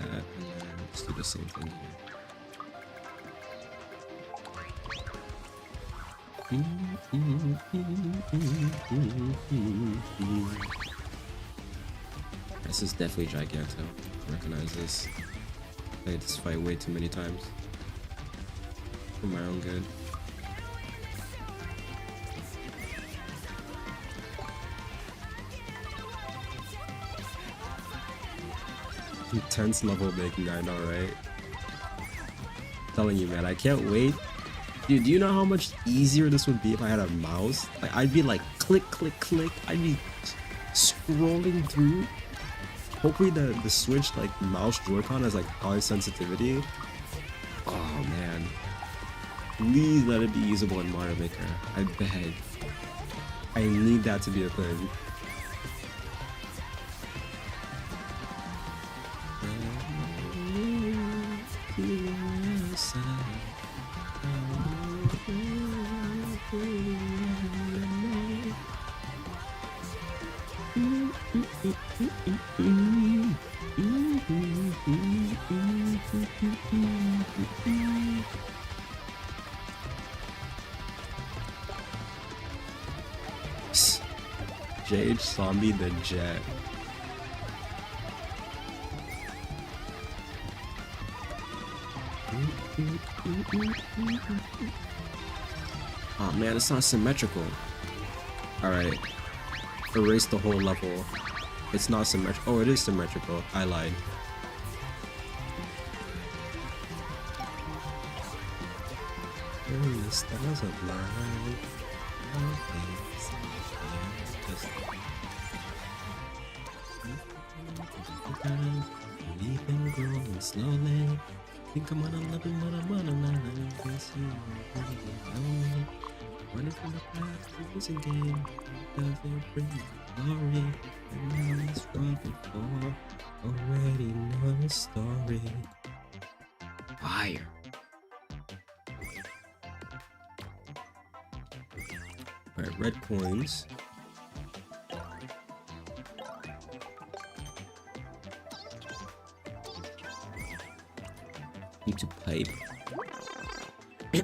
And then let's do the same thing here. This is definitely Giganto. I recognize this. I played this fight way too many times. For my own good. Intense level making, I know, right? Telling you, man, I can't wait. Dude, do you know how much easier this would be if I had a mouse? Like, I'd be like, click, click, click. I'd be scrolling through. Hopefully the Switch, like, mouse Joy-Con has, like, high sensitivity. Oh, man. Please let it be usable in Mario Maker. I beg. I need that to be a thing. JH Zombie the Jet. Oh man, it's not symmetrical. Alright. Erase the whole level. It's not symmetrical. Oh, it is symmetrical. I lied. The stars align. We've been growing slowly. Think I'm gonna love you, but I'm gonna running from the past, losing game. Doesn't bring me glory. And now it's from before. Already know the story. Fire. Alright, red coins. Need to pipe. I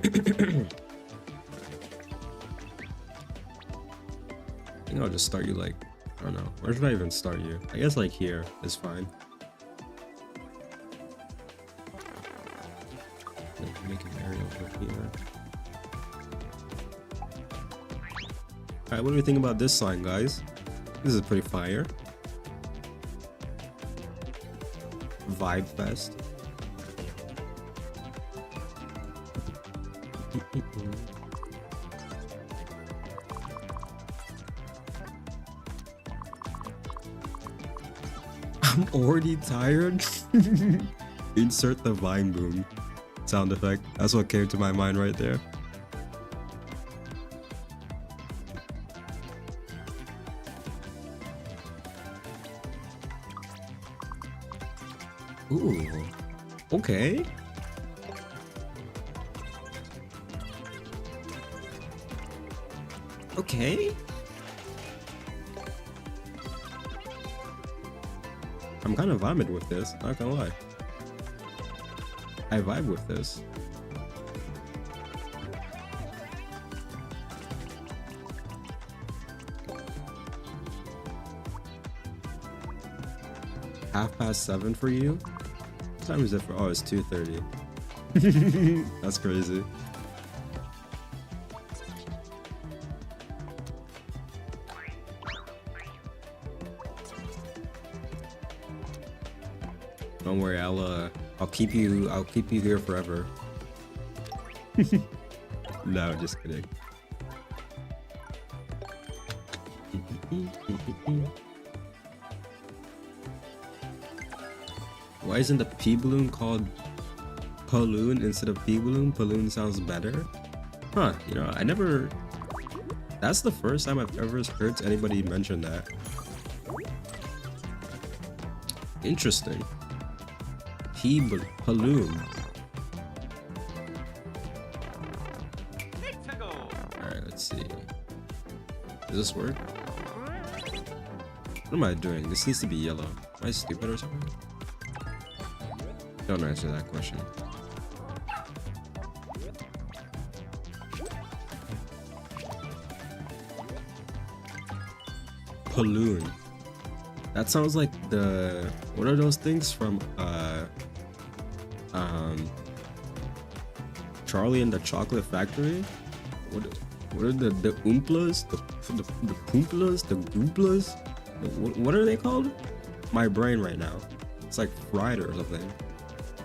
think I'll just start you like, I don't know. Where should I even start you? I guess like here is fine. Make an area over here. Alright, what do we think about this sign, guys? This is pretty fire. Vibe Fest. I'm already tired. Insert the vine boom sound effect. That's what came to my mind right there. Ooh. Okay. Okay. I'm kind of vibing with this, not gonna lie. I vibe with this. Half past 7 for you? What time is it for? Oh, it's 2:30. That's crazy. Don't worry, I'll keep you here forever. No, just kidding. Why isn't the pea balloon called Paloon instead of pea balloon? Paloon sounds better. Huh, you know, I never... That's the first time I've ever heard anybody mention that. Interesting. Paloon. Alright, let's see. Does this work? What am I doing? This needs to be yellow. Am I stupid or something? Don't answer that question. Paloon. That sounds like the... What are those things from Charlie and the Chocolate Factory? What are the Oompas? The Poompas? The Goompas? What are they called? My brain right now. It's like fried or something.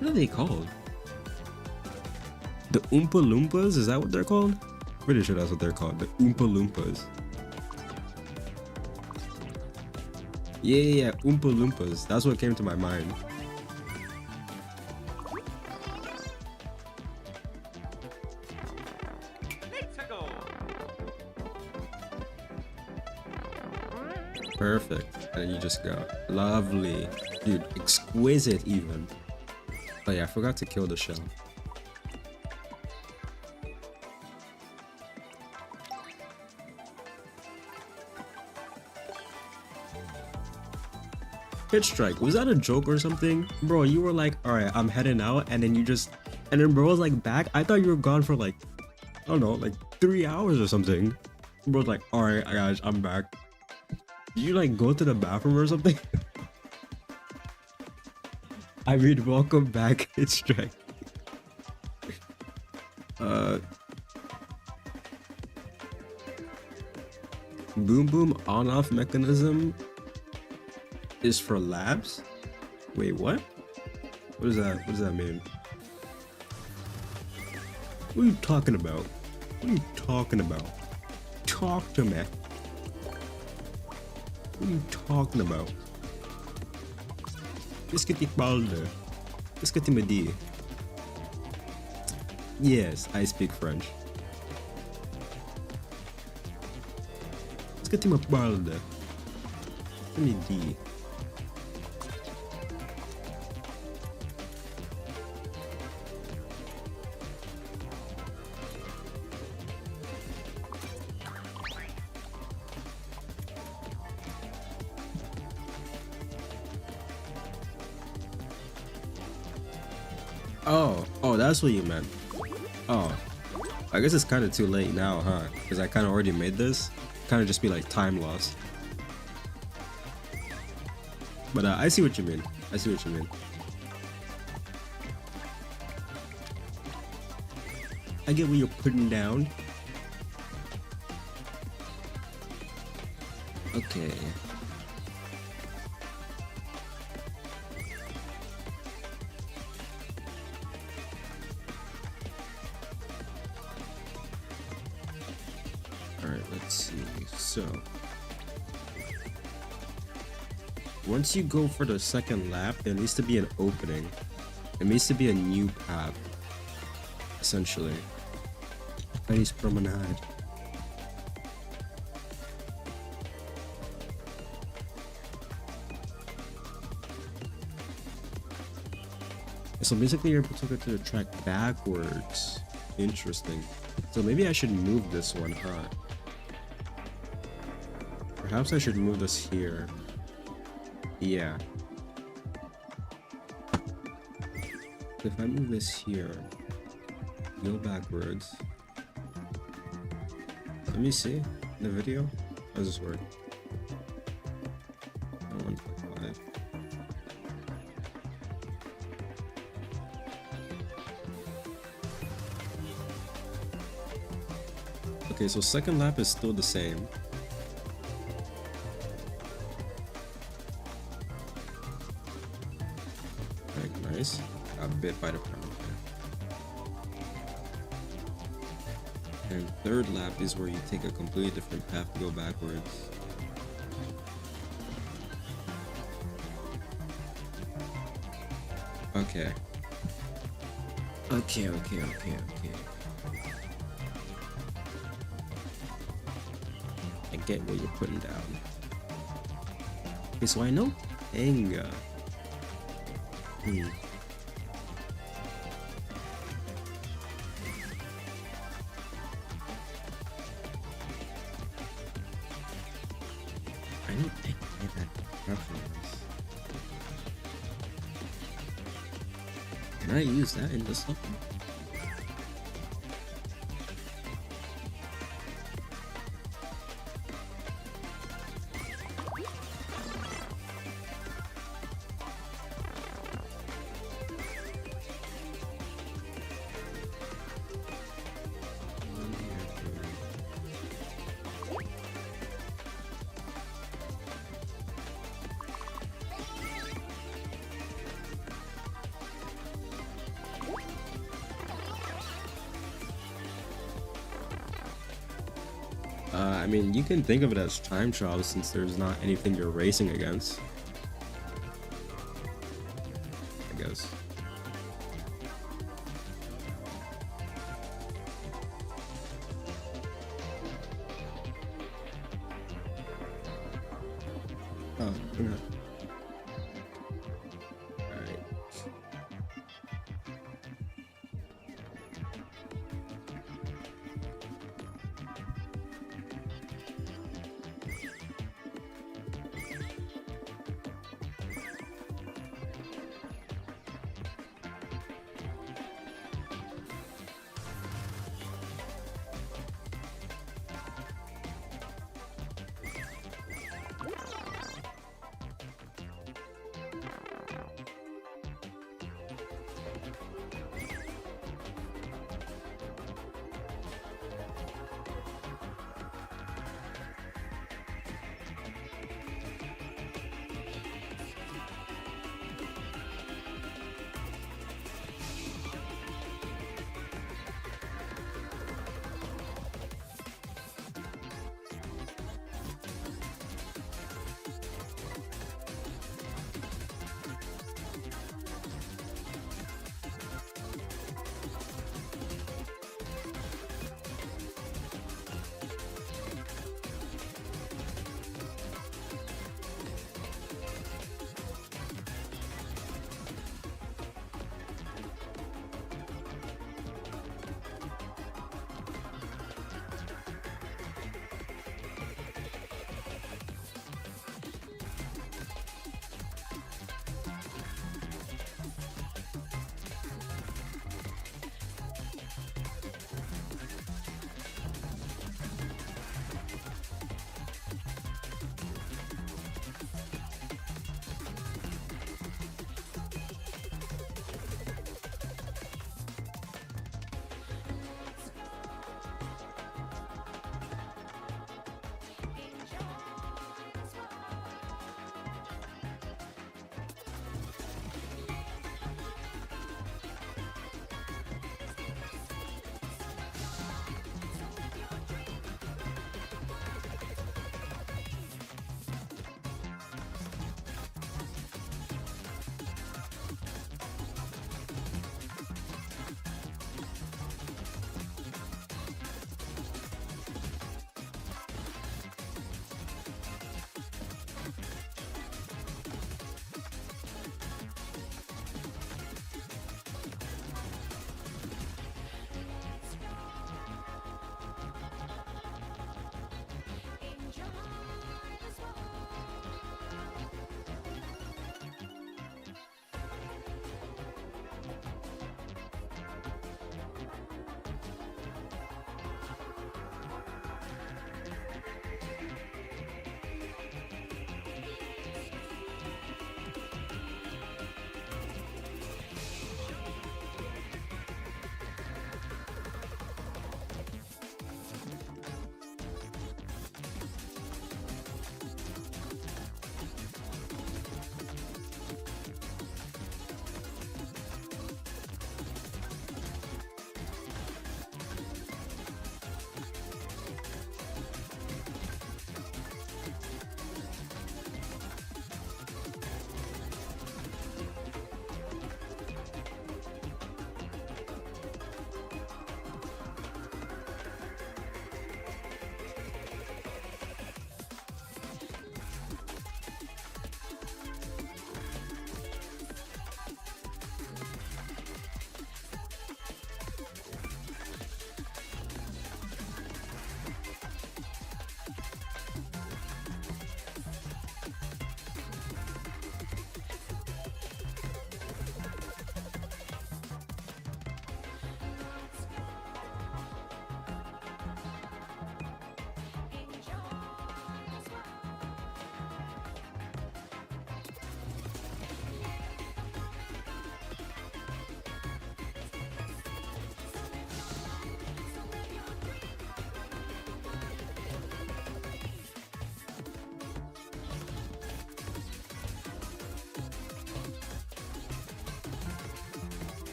What are they called? The Oompa Loompas? Is that what they're called? Pretty sure that's what they're called. The Oompa Loompas. Yeah, Oompa Loompas. That's what came to my mind. Perfect. And you just go. Lovely. Dude, exquisite even. Oh yeah, I forgot to kill the shell. Hit strike. Was that a joke or something? Bro, you were like, alright, I'm heading out, and then you just... And then bro was like back. I thought you were gone for like, I don't know, like 3 hours or something. Bro's like, alright guys, I'm back. Did you like go to the bathroom or something? I mean, welcome back, Hit strike. Boom boom on off mechanism is for labs? Wait, what? What is that? What does that mean? What are you talking about? What are you talking about? Talk to me. What are you talking about? Qu'est-ce que tu parles de? Qu'est-ce que tu me dis? Yes, I speak French. Qu'est-ce que tu me parles de? Tu me dis. Oh, that's what you meant. Oh, I guess it's kind of too late now, huh? Because I kind of already made this. Kind of just be like time loss. But I see what you mean. I see what you mean. I get what you're putting down. Okay. Alright, let's see. So, once you go for the second lap, there needs to be an opening. It needs to be a new path, essentially. Nice Promenade. So basically you're able to get to the track backwards. Interesting. So maybe I should move this one, huh? Perhaps I should move this here. Yeah. If I move this here, go backwards. Let me see the video. How does this work? 1.5. Okay, so second lap is still the same. Right, nice. A bit by the front. And third lap is where you take a completely different path to go backwards. Okay. Okay. I get what you're putting down. Okay, so I know anger. I don't think I have that preference. Can I use that in this level? I mean, you can think of it as time trial since there's not anything you're racing against. I guess. Oh, okay. Alright.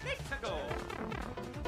Let's go.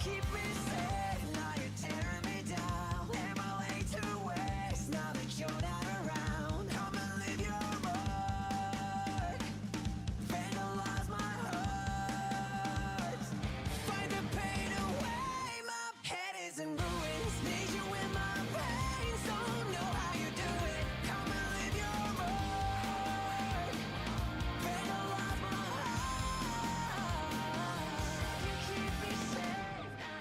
keep me safe, now you're tearing me down. Am I late to waste now that you're not around? Come and leave your mark, vandalize my heart. Find the pain away, my head is in ruins. Need you in my veins, don't know how you do it. Come and leave your mark, vandalize my heart. You keep me safe, now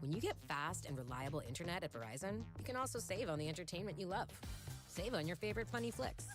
When you get fast and reliable internet at Verizon, you can also save on the entertainment you love. Save on your favorite funny flicks.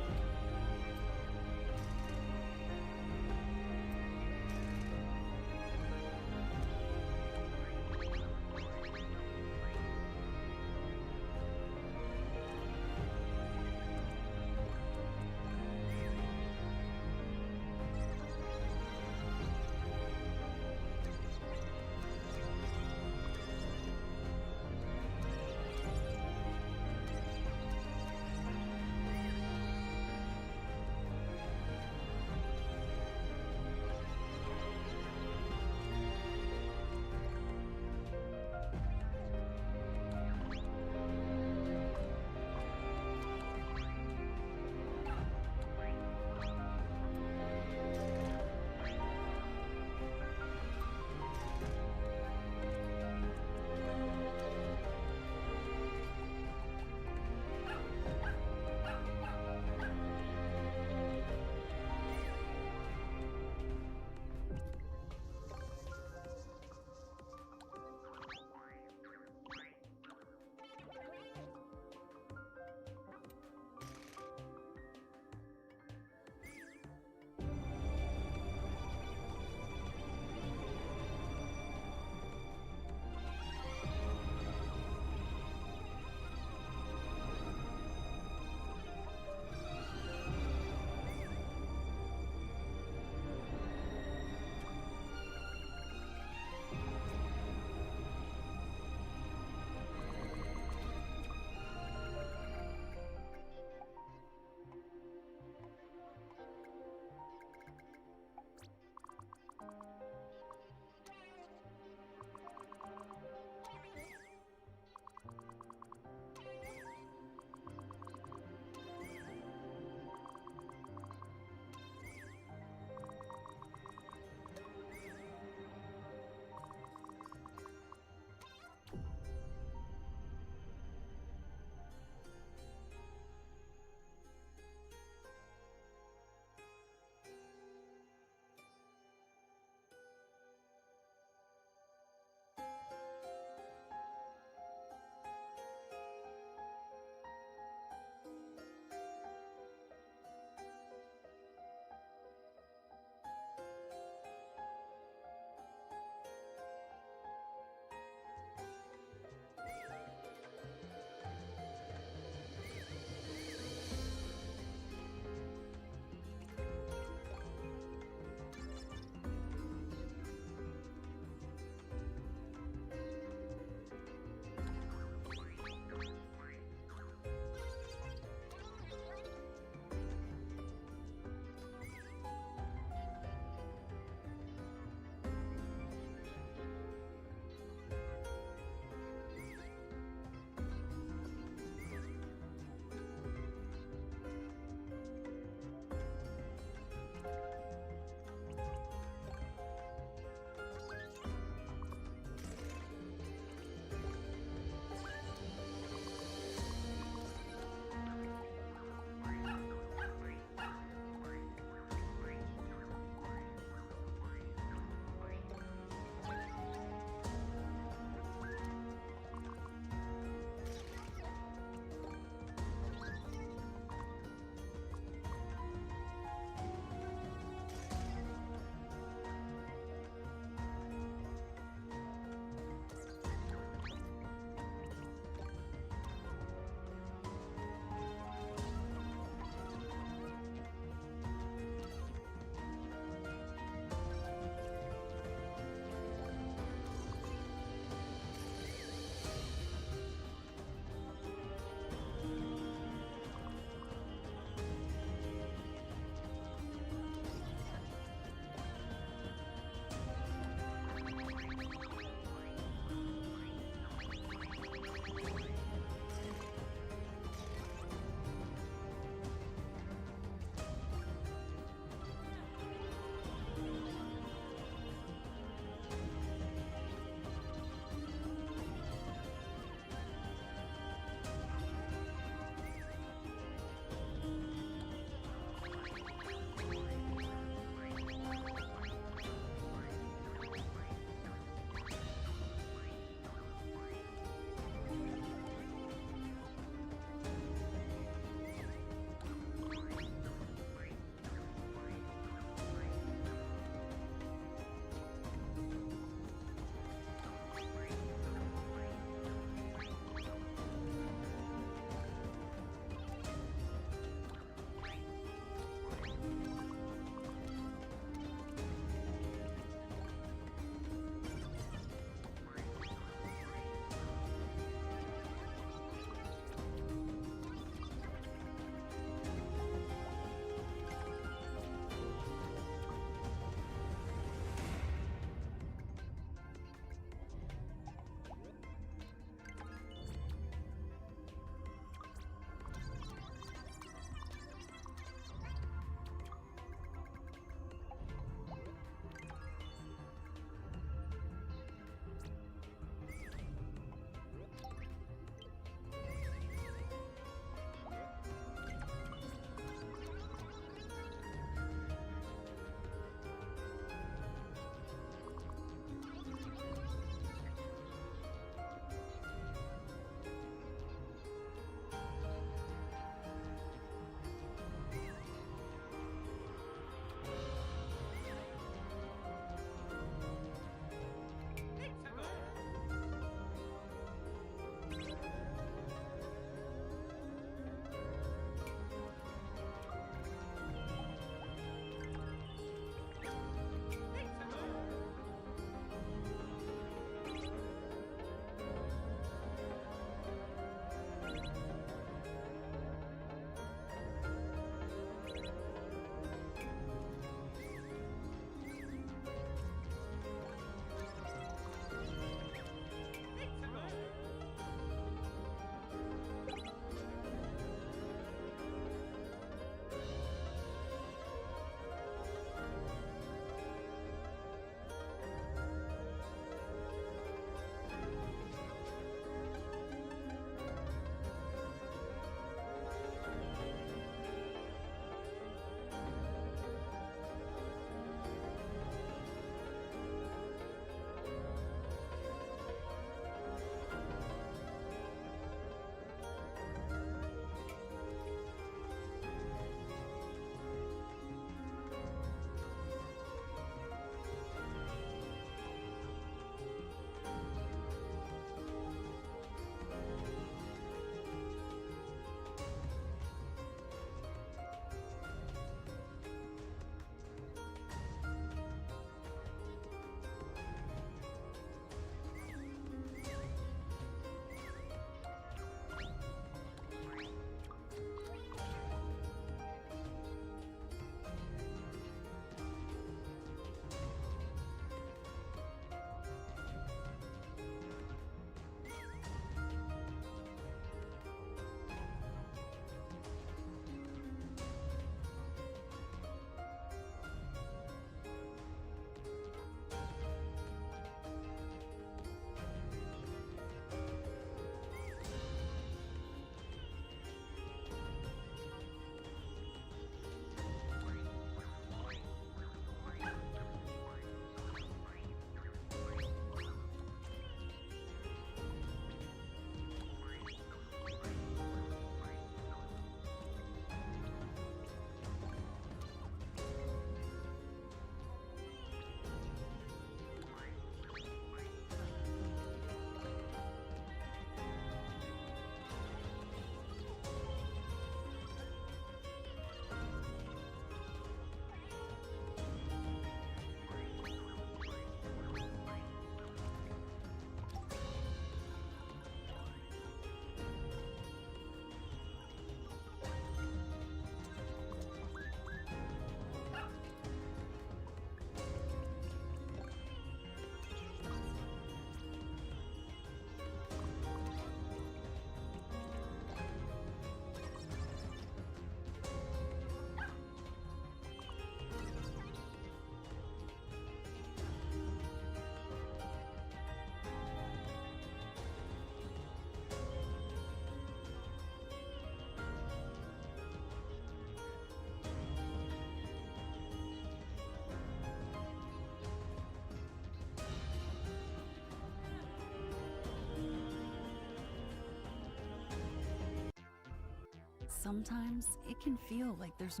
Sometimes it can feel like there's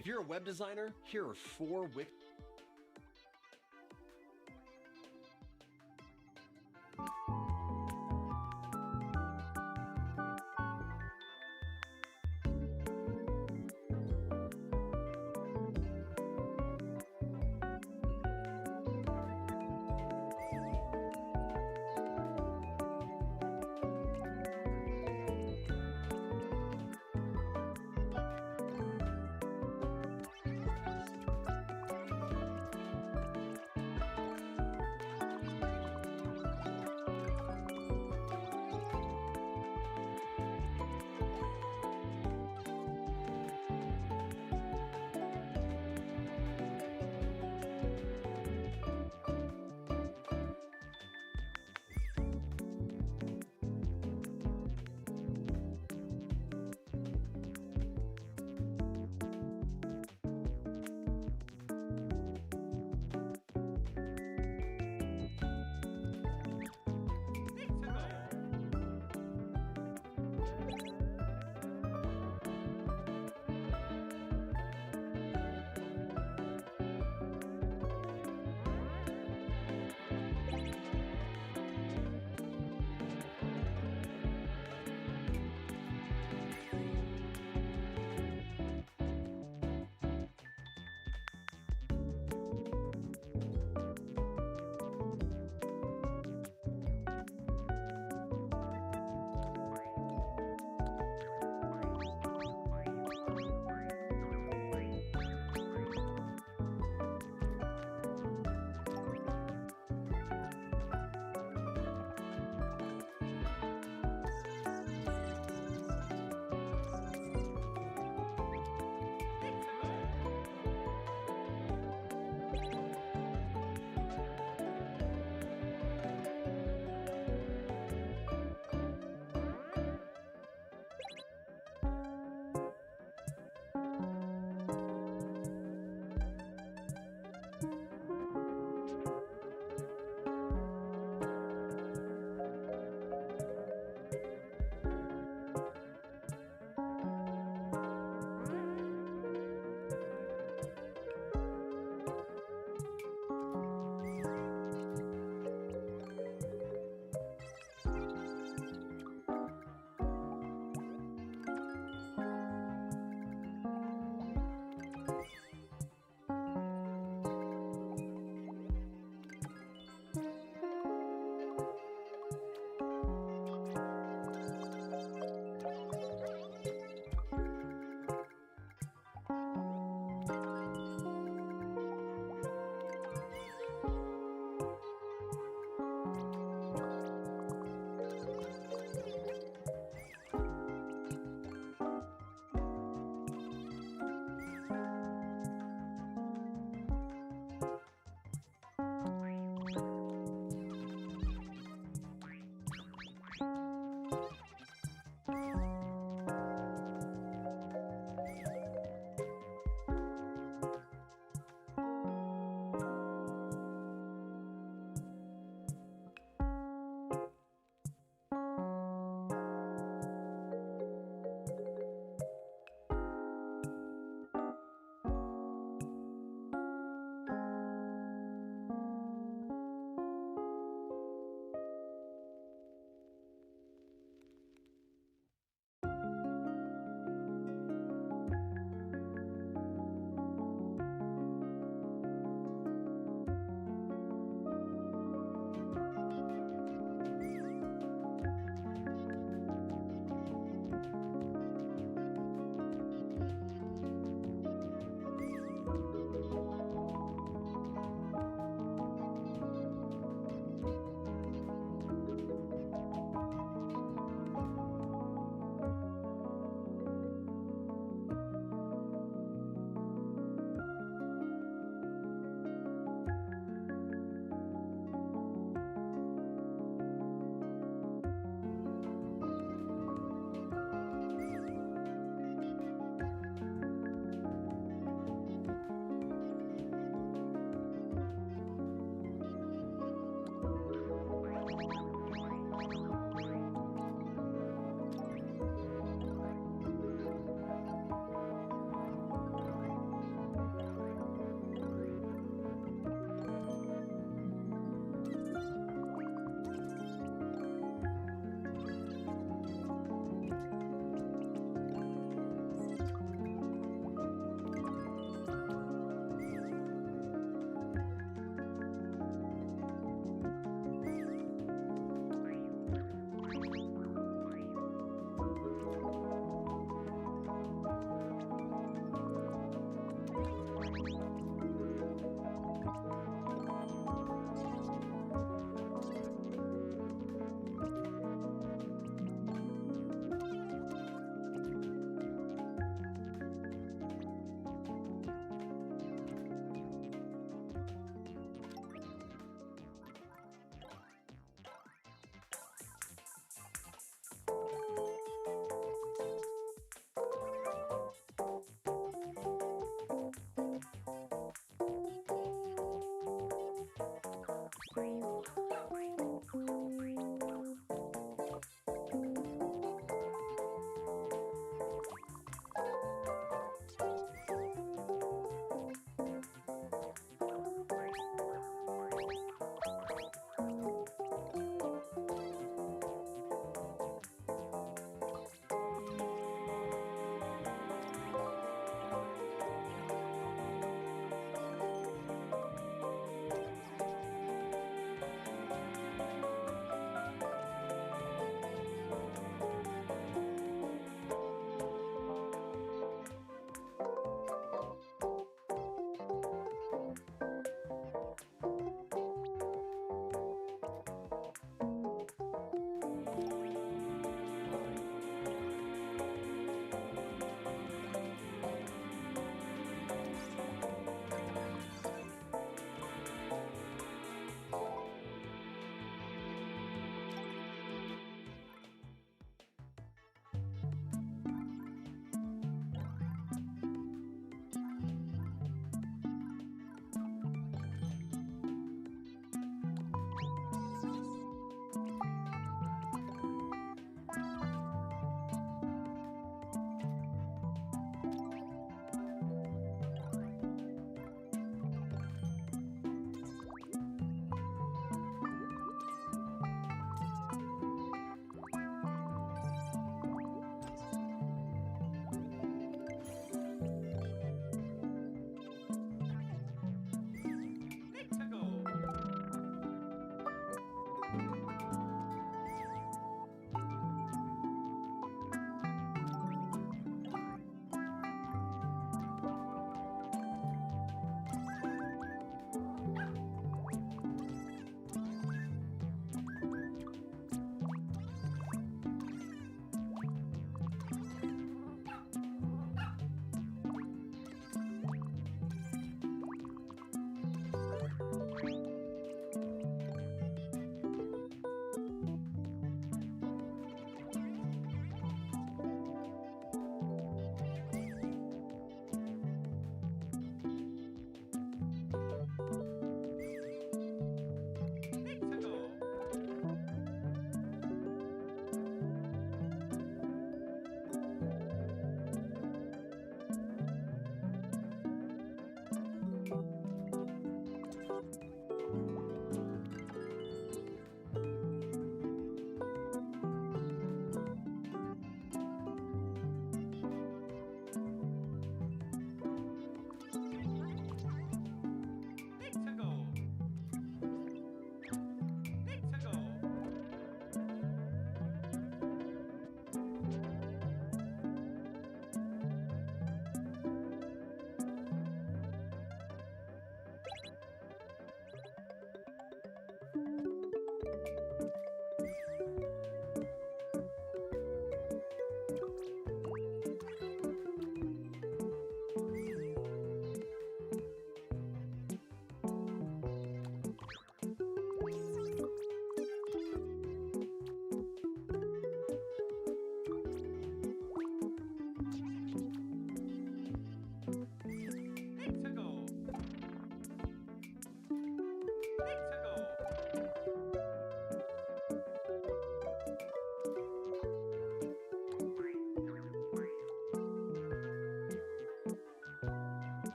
If you're a web designer, here are 4 Wix.